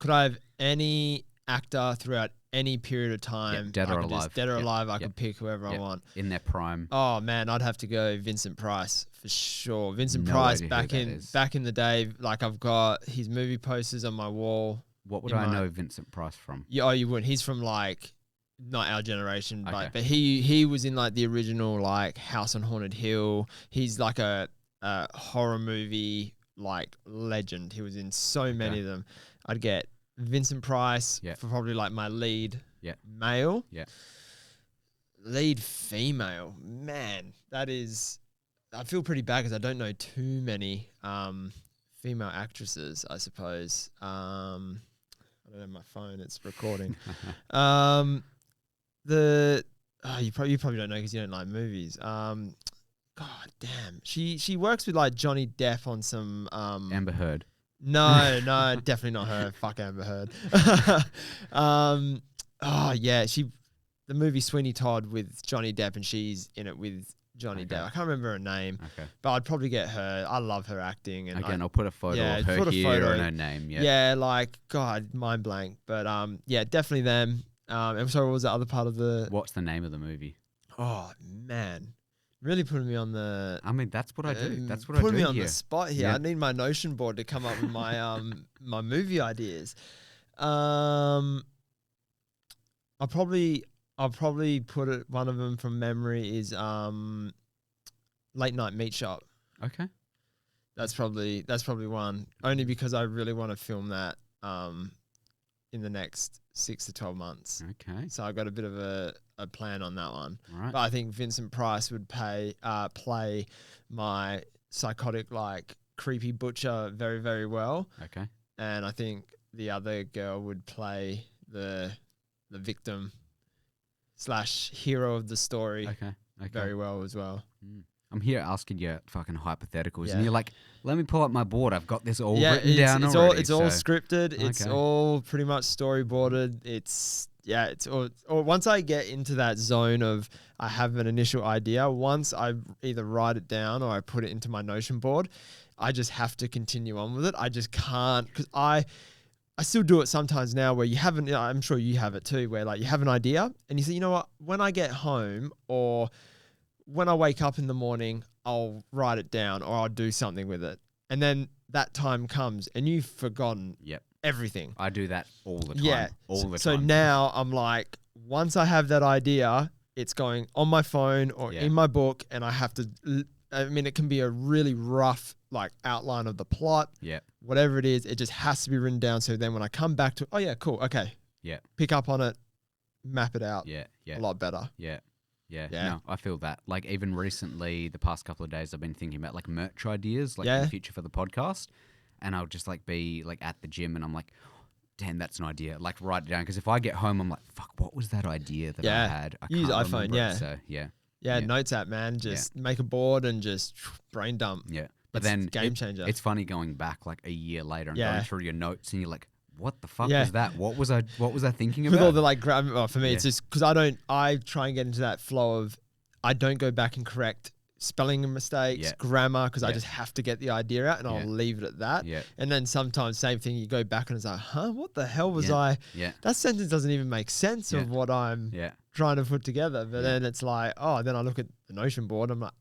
Could I have any actor throughout any period of time? Dead or alive. Dead or alive, I could pick whoever I want. In their prime. Oh man, I'd have to go Vincent Price for sure. Vincent No Price idea back in the day, like I've got his movie posters on my wall. What would I know Vincent Price from? Yeah, you wouldn't. He's from like not our generation, Okay. but he was in like the original like House on Haunted Hill. He's like a horror movie like legend. He was in so many of them. I'd get Vincent Price for probably like my lead male. Yeah. Lead female. Man, that is... I feel pretty bad because I don't know too many female actresses, I suppose. I don't have my phone. It's recording. You probably don't know because you don't like movies. God damn. She works with like Johnny Depp on some... Amber Heard. No, definitely not her. Fuck Amber Heard. The movie Sweeney Todd with Johnny Depp, and she's in it with Johnny Depp. I can't remember her name, but I'd probably get her. I love her acting. And I'll put a photo of her here and her name. Yeah, like, God, mind blank. But definitely them. I'm sorry, what was the other part of the... What's the name of the movie? Oh, man. Really putting me on the... I mean, that's what I do. That's what I do Putting me on here. the spot here. Yeah. I need my Notion board to come up with my my movie ideas. I'll probably put it... One of them from memory is Late Night Meat Shop. Okay. That's probably one. Only because I really want to film that in the next 6 to 12 months. Okay. So I've got a bit of a plan on that one. All right. But I think Vincent Price would play my psychotic, like, creepy butcher very, very well. Okay. And I think the other girl would play the victim slash hero of the story very well as well. I'm here asking you fucking hypotheticals, Yeah. and you're like, let me pull up my board. I've got this all written it's, down it's already. It's all scripted. It's Okay. all pretty much storyboarded. It's all, or once I get into that zone of I have an initial idea, once I either write it down or I put it into my Notion board, I just have to continue on with it. I just can't, because I still do it sometimes now where you haven't, I'm sure you have it too, where like you have an idea and you say, you know what, when I get home or when I wake up in the morning, I'll write it down or I'll do something with it. And then that time comes and you've forgotten everything. I do that all the time. Yeah. All the time. So now I'm like, once I have that idea, it's going on my phone or in my book, and I have to, I mean, it can be a really rough like outline of the plot. Yeah. Whatever it is, it just has to be written down. So then when I come back to, oh yeah, cool. Okay. Yeah. Pick up on it, map it out. Yeah. A lot better. Yeah. Yeah. No, I feel that. Like even recently, the past couple of days, I've been thinking about like merch ideas, like in the future for the podcast. And I'll just like be like at the gym and I'm like, damn, that's an idea. Like write it down. Because if I get home, I'm like, fuck, what was that idea that I had? I Use can't iPhone, remember it. So yeah, notes app, man. Just make a board and just brain dump. Yeah. But It's then game changer. It's funny going back like a year later and going through your notes and you're like, what the fuck was that? What was I thinking about? With all the like for me, it's just because I try and get into that flow of, I don't go back and correct spelling mistakes, grammar, because I just have to get the idea out and I'll leave it at that. Yeah. And then sometimes same thing, you go back and it's like, what the hell was I? Yeah. That sentence doesn't even make sense of what I'm trying to put together. But then it's like, then I look at the Notion board, I'm like,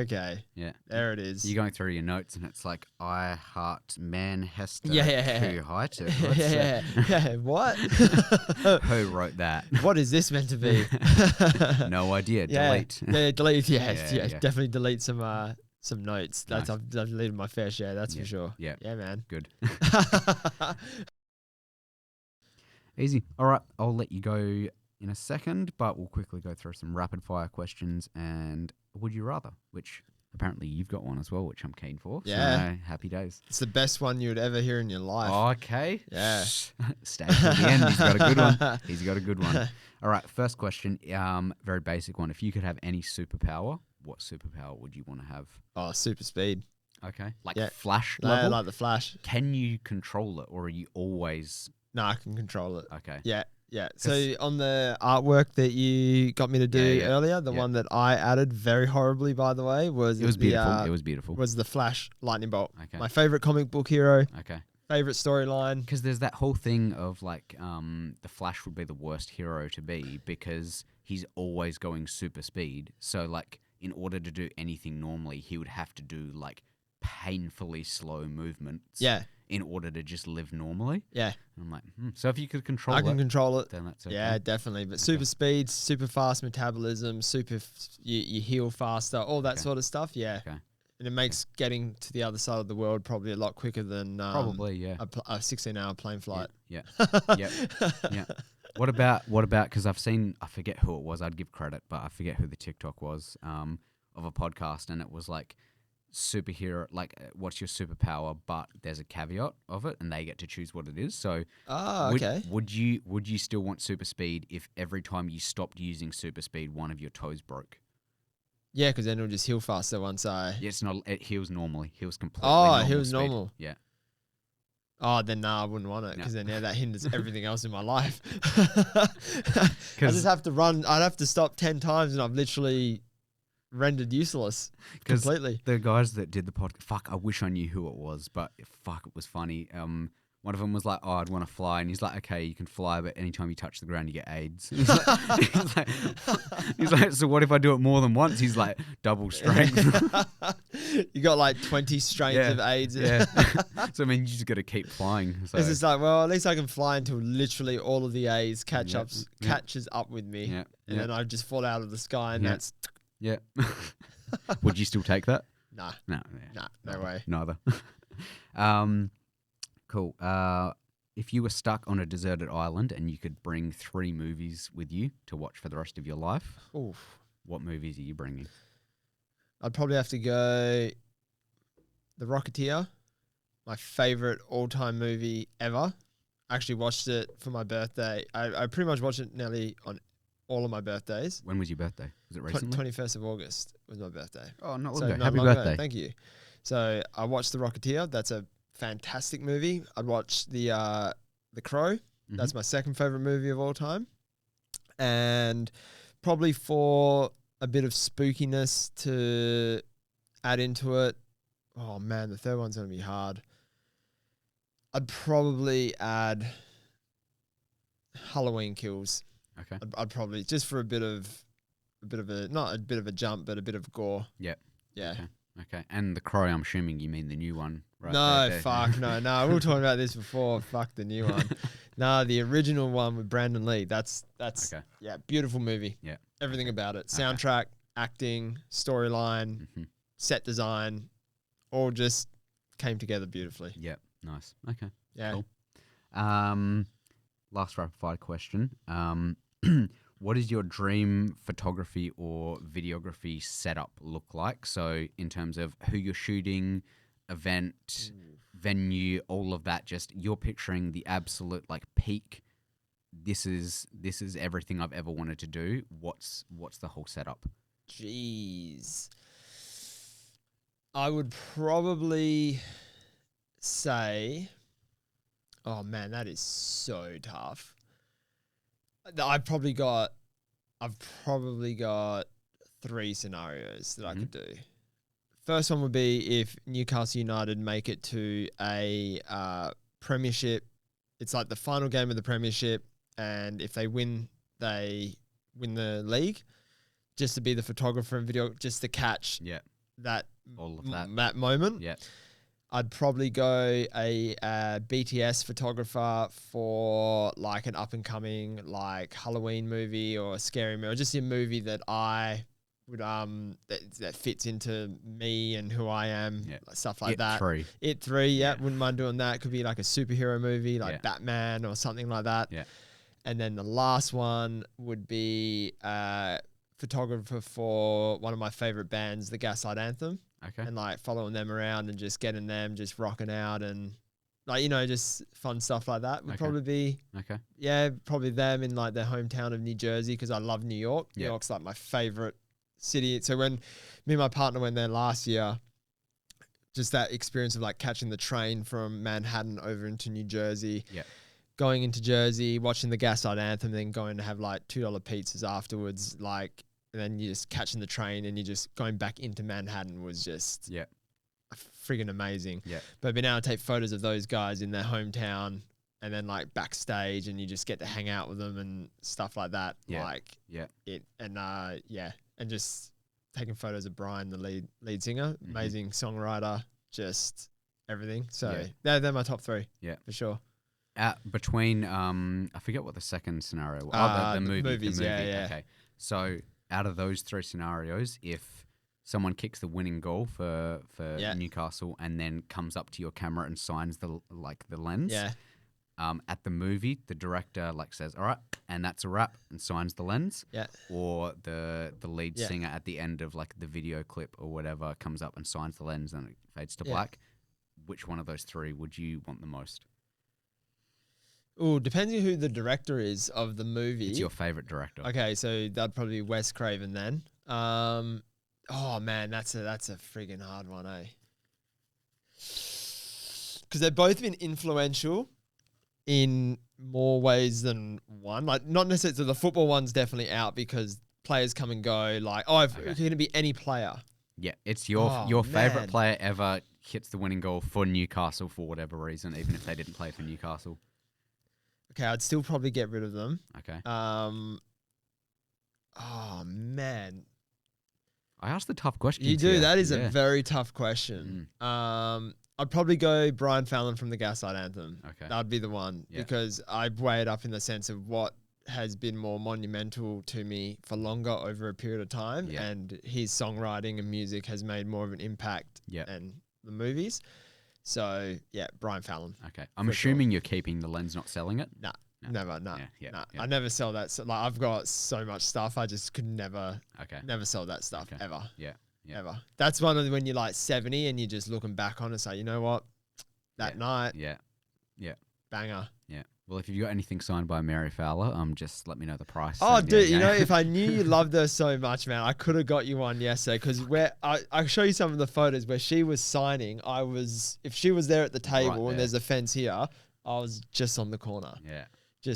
okay. Yeah. There it is. You're going through your notes and it's like, I heart Manchester Yeah. to height. Yeah. What? Who wrote that? What is this meant to be? No idea. Delete. Yeah, delete. Yeah, Yeah. definitely delete some notes. That's I've deleted my fair share. That's for sure. Yeah. Yeah, man. Good. Easy. All right. I'll let you go in a second, but we'll quickly go through some rapid fire questions and would you rather, which apparently you've got one as well, which I'm keen for. Yeah. So happy days. It's the best one you would ever hear in your life. Okay. Yeah. Stay till the end. He's got a good one. He's got a good one. All right. First question. Very basic one. If you could have any superpower, what superpower would you want to have? Oh, super speed. Okay. Like Yeah. Flash No, level? like the Flash. Can you control it or are you always... No, I can control it. Okay. Yeah. Yeah. So on the artwork that you got me to do earlier, the one that I added very horribly, by the way, was It was beautiful. It was beautiful. Was the Flash lightning bolt. Okay. My favorite comic book hero. Okay. Favorite storyline. Because there's that whole thing of like the Flash would be the worst hero to be because he's always going super speed. So like in order to do anything normally, he would have to do like painfully slow movements. Yeah. In order to just live normally. Yeah. And I'm like, so if you could control it. I can control it. Then that's okay. Yeah, definitely. But super speed, super fast metabolism, you heal faster, all that sort of stuff. Yeah. Okay. And it makes getting to the other side of the world probably a lot quicker than Probably, yeah. a 16-hour plane flight. Yeah. Yeah. Yeah. What about, because I forget who it was, I'd give credit, but I forget who the TikTok was of a podcast, and it was like, superhero, like what's your superpower, but there's a caveat of it and they get to choose what it is. So would you still want super speed if every time you stopped using super speed one of your toes broke? Yeah, because then it'll just heal faster once I... Yeah, it heals normally. Heals completely it heals normal. Yeah. Oh, then I wouldn't want it because then that hinders everything else in my life. I just have to run. I'd have to stop 10 times and I've literally rendered useless completely. The guys that did the podcast, I wish I knew who it was, but it was funny. One of them was like, "Oh, I'd want to fly," and he's like, "Okay, you can fly, but anytime you touch the ground, you get AIDS." He's like, "So what if I do it more than once?" He's like, "Double strength." You got like 20 strains of AIDS. Yeah. So I mean, you just got to keep flying. So. It's just like, well, at least I can fly until literally all of the AIDS catches up with me, and then I just fall out of the sky, and that's. Yeah. Would you still take that? Nah. No. Nah, no way. Neither. Cool. If you were stuck on a deserted island and you could bring 3 movies with you to watch for the rest of your life, what movies are you bringing? I'd probably have to go The Rocketeer, my favorite all-time movie ever. I actually watched it for my birthday. I pretty much watched it nearly on all of my birthdays. When was your birthday? Was it recently? 21st of August was my birthday. Oh, not long ago. Happy birthday. Thank you. So I watched The Rocketeer. That's a fantastic movie. I'd watch The Crow. Mm-hmm. That's my second favorite movie of all time. And probably for a bit of spookiness to add into it. Oh man, the third one's going to be hard. I'd probably add Halloween Kills. Okay. I'd probably just for a bit of a not a bit of a jump, but a bit of gore. Yep. Yeah. Okay. And The Crow, I'm assuming you mean the new one, right? No, fuck no. We were talking about this before. Fuck the new one. No, the original one with Brandon Lee. That's okay. Yeah, beautiful movie. Yeah. Everything about it. Soundtrack, acting, storyline, set design, all just came together beautifully. Yep. Nice. Okay. Yeah. Cool. Last rapid fire question. What does your dream photography or videography setup look like? So in terms of who you're shooting, event, venue, all of that, just you're picturing the absolute like peak. This is everything I've ever wanted to do. What's the whole setup? Jeez. I would probably say, oh man, that is so tough. I've probably got 3 scenarios that I could do. First one would be if Newcastle United make it to a premiership. It's like the final game of the premiership, and if they win the league. Just to be the photographer and video, just to catch that moment. Yeah. I'd probably go a BTS photographer for like an up and coming like Halloween movie or a scary movie, or just a movie that I would that fits into me and who I am, stuff like that. It 3, wouldn't mind doing that. Could be like a superhero movie like Batman or something like that. Yeah. And then the last one would be photographer for one of my favorite bands, the Gaslight Anthem. Okay. And like following them around and just getting them just rocking out and like, just fun stuff like that would probably be, probably them in like their hometown of New Jersey, because I love New York. New York's like my favorite city. So when me and my partner went there last year, just that experience of like catching the train from Manhattan over into New Jersey, going into Jersey, watching the Gaslight Anthem, then going to have like $2 pizzas afterwards, like, and then you just catching the train and you just going back into Manhattan was just friggin' amazing. Yeah. But being able to take photos of those guys in their hometown and then like backstage and you just get to hang out with them and stuff like that. And just taking photos of Brian, the lead singer, amazing songwriter, just everything. So they're my top three. Yeah, for sure. Between I forget what the second scenario was. The movies. Yeah. Okay. So out of those three scenarios, if someone kicks the winning goal for Newcastle and then comes up to your camera and signs the lens. Yeah. At the movie, the director says, "All right," and that's a wrap, and signs the lens. Yeah. Or the lead singer at the end of the video clip or whatever comes up and signs the lens and it fades to black. Which one of those three would you want the most? Oh, depending who the director is of the movie. It's your favorite director. Okay, so that'd probably be Wes Craven then. Oh man, that's a friggin' hard one, eh? Because they've both been influential in more ways than one. Like, not necessarily, so the football one's definitely out because players come and go. Like, it's going to be any player. Yeah, it's your favorite player ever hits the winning goal for Newcastle for whatever reason, even if they didn't play for Newcastle. Okay, I'd still probably get rid of them. Okay. Oh man, I asked the tough question. You do. Here. That is a very tough question. I'd probably go Brian Fallon from the Gaslight Anthem. Okay. That'd be the one because I weigh it up in the sense of what has been more monumental to me for longer over a period of time, and his songwriting and music has made more of an impact than the movies. So Brian Fallon. Okay, I'm assuming you're keeping the lens, not selling it. Nah, never. Nah. I never sell that. So, I've got so much stuff. I just could never sell that stuff ever. Yeah. Ever. That's one of when you're 70 and you're just looking back on it, say, you know what, that night, banger. Yeah. Well, if you've got anything signed by Mary Fowler, just let me know the price. Oh, dude, if I knew you loved her so much, man, I could have got you one yesterday. Because I'll show you some of the photos where she was signing. If she was there at the table and there's a fence here, I was just on the corner. Yeah. I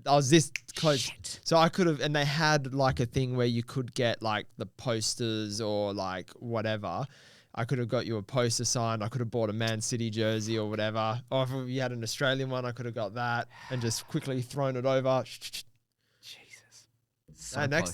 was this close. Shit. So I could have, and they had a thing where you could get the posters or whatever. I could have got you a poster signed. I could have bought a Man City jersey or whatever. Or if you had an Australian one, I could have got that and just quickly thrown it over. Jesus.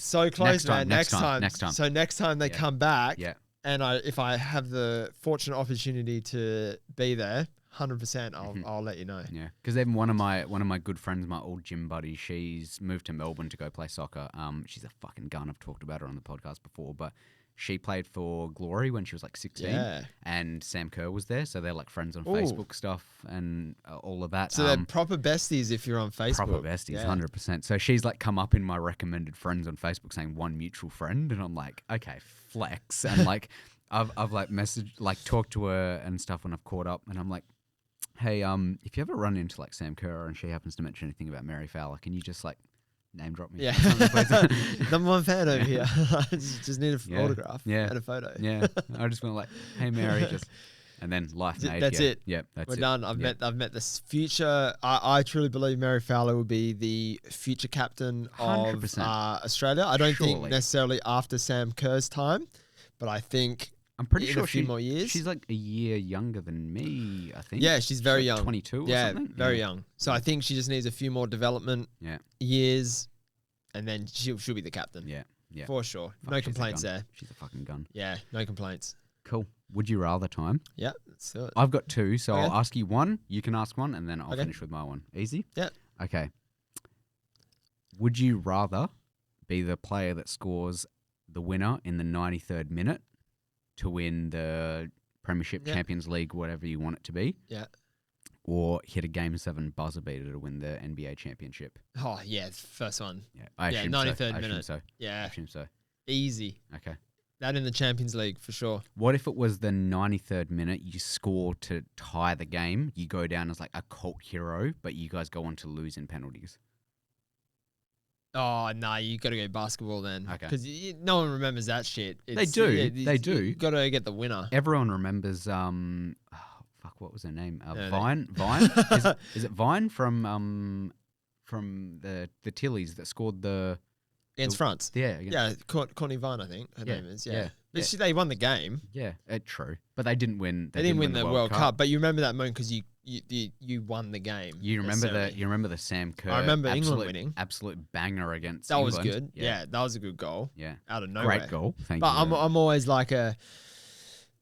So close, man. Next time. So next time they come back, and if I have the fortunate opportunity to be there, 100%, I'll let you know. Yeah, because even one of my good friends, my old gym buddy, she's moved to Melbourne to go play soccer. She's a fucking gun. I've talked about her on the podcast before, but she played for Glory when she was 16, and Sam Kerr was there, so they're friends on Facebook stuff and all of that. So they're proper besties if you're on Facebook. Proper besties, 100%. So she's come up in my recommended friends on Facebook saying one mutual friend, and I'm like, okay, flex, and I've messaged talked to her and stuff when I've caught up, and I'm like, hey, if you ever run into Sam Kerr and she happens to mention anything about Mary Fowler, can you just name drop me? Yeah. Number one fan over here. just need an autograph and a photo. Yeah. I just went hey Mary, and then life made. That's it. Yeah, that's We're it. done. I've met this future. I truly believe Mary Fowler will be the future captain of 100%. Australia. I don't think necessarily after Sam Kerr's time, but I think I'm pretty sure a few more years. She's a year younger than me, I think. Yeah, she's very young. 22 or something. Yeah, very young. So I think she just needs a few more development years, and then she'll be the captain. Yeah. For sure. No complaints there. She's a fucking gun. Yeah, no complaints. Cool. Would you rather time? Yeah, let's do it. I've got two, so I'll ask you one. You can ask one, and then I'll finish with my one. Easy? Yeah. Okay. Would you rather be the player that scores the winner in the 93rd minute to win the Premiership, Champions League, whatever you want it to be? Yeah. or hit a Game 7 buzzer beater to win the NBA championship? Oh, yeah, first one. Yeah, I Yeah, assume 93rd so. I assume minute. so. I Yeah, assume so. easy. Okay. That in the Champions League for sure. What if it was the 93rd minute, you score to tie the game, you go down as like a cult hero, but you guys go on to lose in penalties? Oh, no, you got to go basketball then. Okay. Because no one remembers that shit. They do. They do. You got to get the winner. Everyone remembers, what was her name? Yeah, Vine? Vine? Is it Vine from the Tillies that scored the... Against France. Yeah. Yeah, Courtney Vine, I think her name is. Yeah. Yeah. But they won the game. Yeah, true. But they didn't win. They didn't win the World Cup. But you remember that moment because you won the game. You remember the Sam Kerr. I remember England winning. Absolute banger against That England. was good. Yeah, that was a good goal. Yeah. Out of nowhere. Great goal. Thank but you. But I'm always like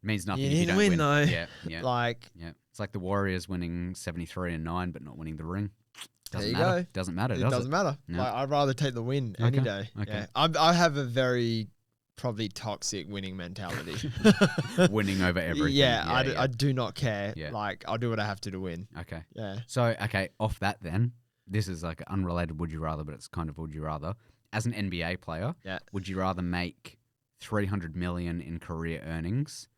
means nothing you if you didn't don't win though. Yeah. Like it's like the Warriors winning 73 and 9 but not winning the ring. Doesn't there you matter. go. Doesn't matter, It does doesn't matter. No. Like, I'd rather take the win any day. Okay. Yeah. I have a very probably toxic winning mentality. Winning over everything. Yeah, I do not care. Yeah. Like, I'll do what I have to win. Okay. Yeah. So, off that then, this is like an unrelated would you rather, but it's kind of would you rather. As an NBA player, would you rather make $300 million in career earnings,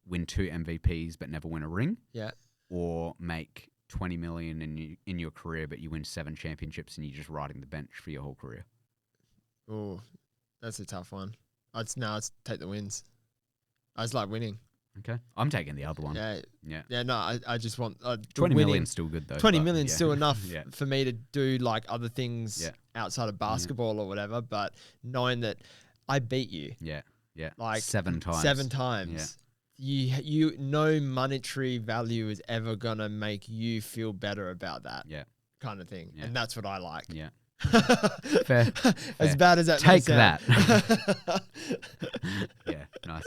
win 2 MVPs but never win a ring? Yeah. Or make $20 million in your career, but you win 7 championships and you're just riding the bench for your whole career? Oh, that's a tough one. I'd take the wins. I just like winning. Okay, I'm taking the other one. Yeah. No, I just want 20 million's still good though. 20 million's still enough Yeah. for me to do like other things outside of basketball or whatever. But knowing that I beat you, like 7 times. 7 times. You no monetary value is ever gonna make you feel better about that. Kind of thing, and that's what I like. Fair. As bad as that Take may sound. that. Yeah, nice.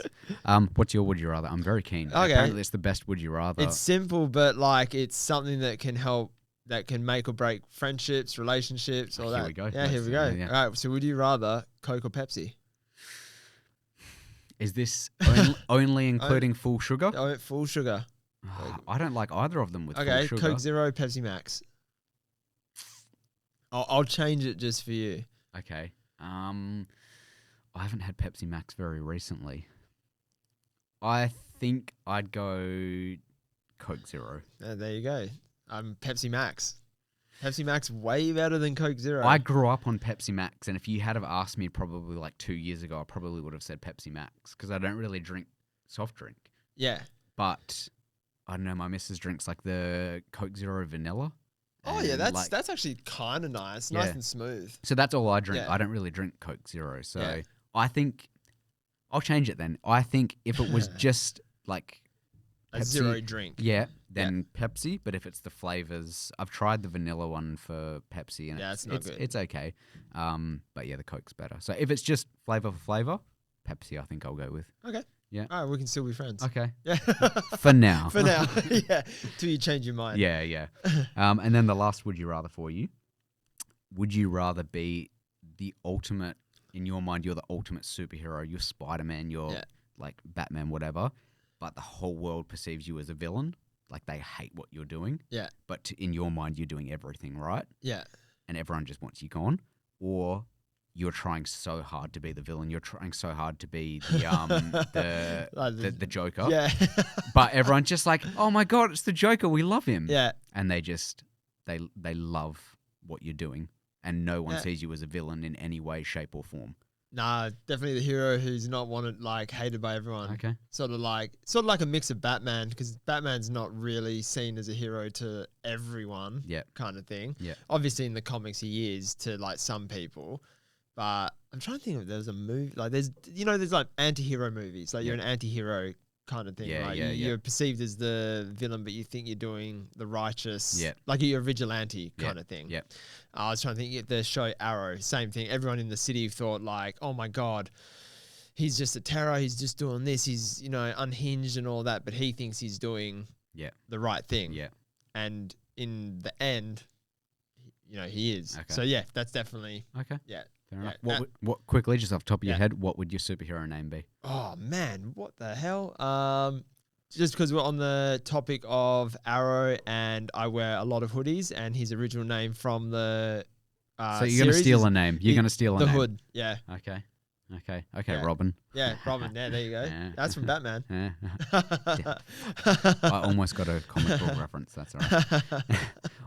What's your would you rather? I'm very keen. Okay. Apparently it's the best would you rather. It's simple, but like it's something that can help, that can make or break friendships, relationships, all that. Here we go. Yeah, here we go. Yeah. All right. So would you rather Coke or Pepsi? Is this only including full sugar? Oh, full sugar. I don't like either of them with full sugar. Coke Zero, Pepsi Max. I'll change it just for you. Okay. I haven't had Pepsi Max very recently. I think I'd go Coke Zero. There you go. Pepsi Max. Pepsi Max way better than Coke Zero. I grew up on Pepsi Max, and if you had have asked me probably like 2 years ago, I probably would have said Pepsi Max because I don't really drink soft drink. Yeah. But I don't know, my missus drinks like the Coke Zero vanilla. Oh yeah, that's actually kind of nice, nice and smooth. So that's all I drink. Yeah. I don't really drink Coke Zero. So I think I'll change it then. I think if it was just like a Pepsi, zero drink, then Pepsi. But if it's the flavors, I've tried the vanilla one for Pepsi, and it's not good. It's okay. But yeah, the Coke's better. So if it's just flavor for flavor, Pepsi, I think I'll go with. Okay. Yeah. All right, we can still be friends. Okay. Yeah. For now. For now. Yeah. Till you change your mind. Yeah. And then the last would you rather for you. Would you rather be the ultimate, in your mind, you're the ultimate superhero, you're Spider-Man, you're like Batman, whatever, but the whole world perceives you as a villain, like they hate what you're doing. Yeah. But in your mind, you're doing everything right. Yeah. And everyone just wants you gone. Or you're trying so hard to be the villain. You're trying so hard to be the Joker. Yeah. But everyone's just like, oh my God, it's the Joker. We love him. Yeah. And they just, they love what you're doing. And no one sees you as a villain in any way, shape or form. Nah, definitely the hero who's not wanted, like hated by everyone. Okay. Sort of like a mix of Batman, because Batman's not really seen as a hero to everyone. Yeah. Kind of thing. Yeah. Obviously in the comics he is to like some people. But I'm trying to think if there's a movie like there's like anti-hero movies, like you're an anti-hero kind of thing. You're perceived as the villain, but you think you're doing the righteous, like you're a vigilante kind of thing. Yeah. I was trying to think the show Arrow, same thing. Everyone in the city thought like, oh my God, he's just a terror. He's just doing this. He's, unhinged and all that, but he thinks he's doing the right thing. Yeah. And in the end, he is. Okay. So yeah, that's definitely, Okay. yeah. Fair enough. What quickly, just off the top of your head, what would your superhero name be? Oh man, what the hell? just because we're on the topic of Arrow, and I wear a lot of hoodies, and his original name from the So you're going to steal a name. You're going to steal a the name. Hood. Yeah. Okay. Okay. Yeah. Robin. Yeah, Robin. Yeah, there you go. Yeah. That's from Batman. Yeah. I almost got a comic book reference. That's all right.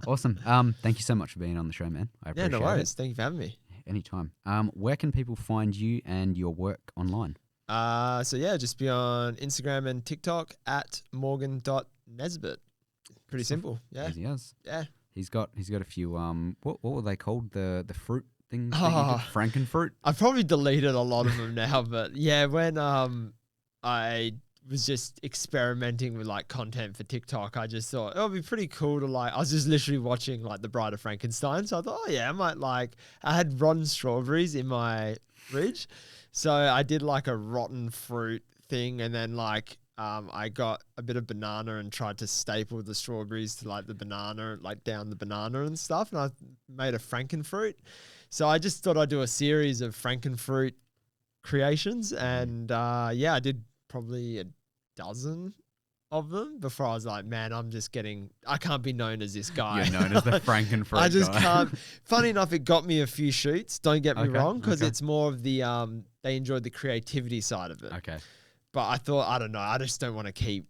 Awesome. Thank you so much for being on the show, man. I appreciate Yeah, no worries. it. Thank you for having me. Anytime. Where can people find you and your work online? So yeah, just be on Instagram and TikTok at morgan.nesbitt. Pretty simple. Yeah. Easy as. Yeah. He's got a few what were they called? The fruit things that you did? Frankenfruit? I've probably deleted a lot of them now, but yeah, when I was just experimenting with like content for TikTok, I just thought it would be pretty cool to like, I was just literally watching like The Bride of Frankenstein. So I thought, oh yeah, I might like, I had rotten strawberries in my fridge. So I did like a rotten fruit thing, and then like I got a bit of banana and tried to staple the strawberries to like the banana, like down the banana and stuff. And I made a Frankenfruit. So I just thought I'd do a series of Frankenfruit creations. And yeah, I did probably a dozen of them before I was like, man, I can't be known as this guy. You're known as the Frankenfruit I just guy. can't. Funny enough, it got me a few shoots. Don't get me wrong, because okay. it's more of the, they enjoyed the creativity side of it. Okay. But I thought, I don't know, I just don't want to keep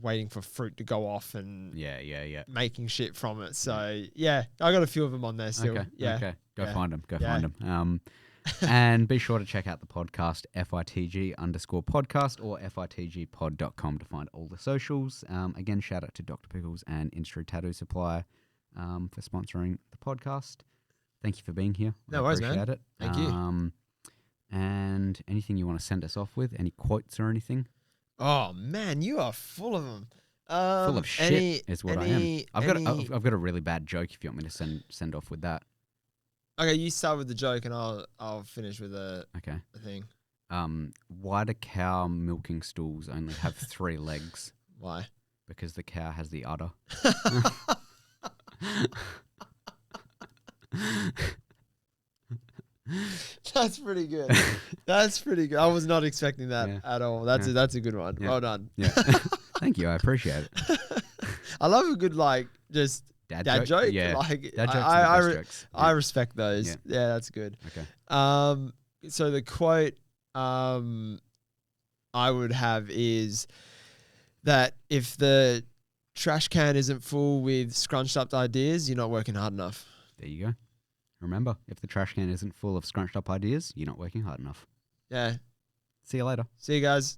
waiting for fruit to go off and Yeah. making shit from it. So yeah, I got a few of them on there still. Okay. Yeah. Okay. Go Yeah. find them. Go Yeah. find them. And be sure to check out the podcast, FITG_podcast or FITGpod.com to find all the socials. Again, shout out to Dr. Pickles and Industry Tattoo Supply for sponsoring the podcast. Thank you for being here. No worries, man. Appreciate it. Thank you. And anything you want to send us off with? Any quotes or anything? Oh man, you are full of them. Full of shit is what I am. I've got a really bad joke if you want me to send off with that. Okay, you start with the joke and I'll finish with a thing. Why do cow milking stools only have 3 legs? Why? Because the cow has the udder. That's pretty good. That's pretty good. I was not expecting that at all. That's a good one. Yeah. Well done. Yeah. Thank you. I appreciate it. I love a good like just dad joke. Yeah. Like Dad jokes are the best jokes. I respect those. Yeah, that's good. Okay. So the quote I would have is that if the trash can isn't full with scrunched up ideas, you're not working hard enough. There you go. Remember, if the trash can isn't full of scrunched up ideas, you're not working hard enough. Yeah. See you later. See you guys.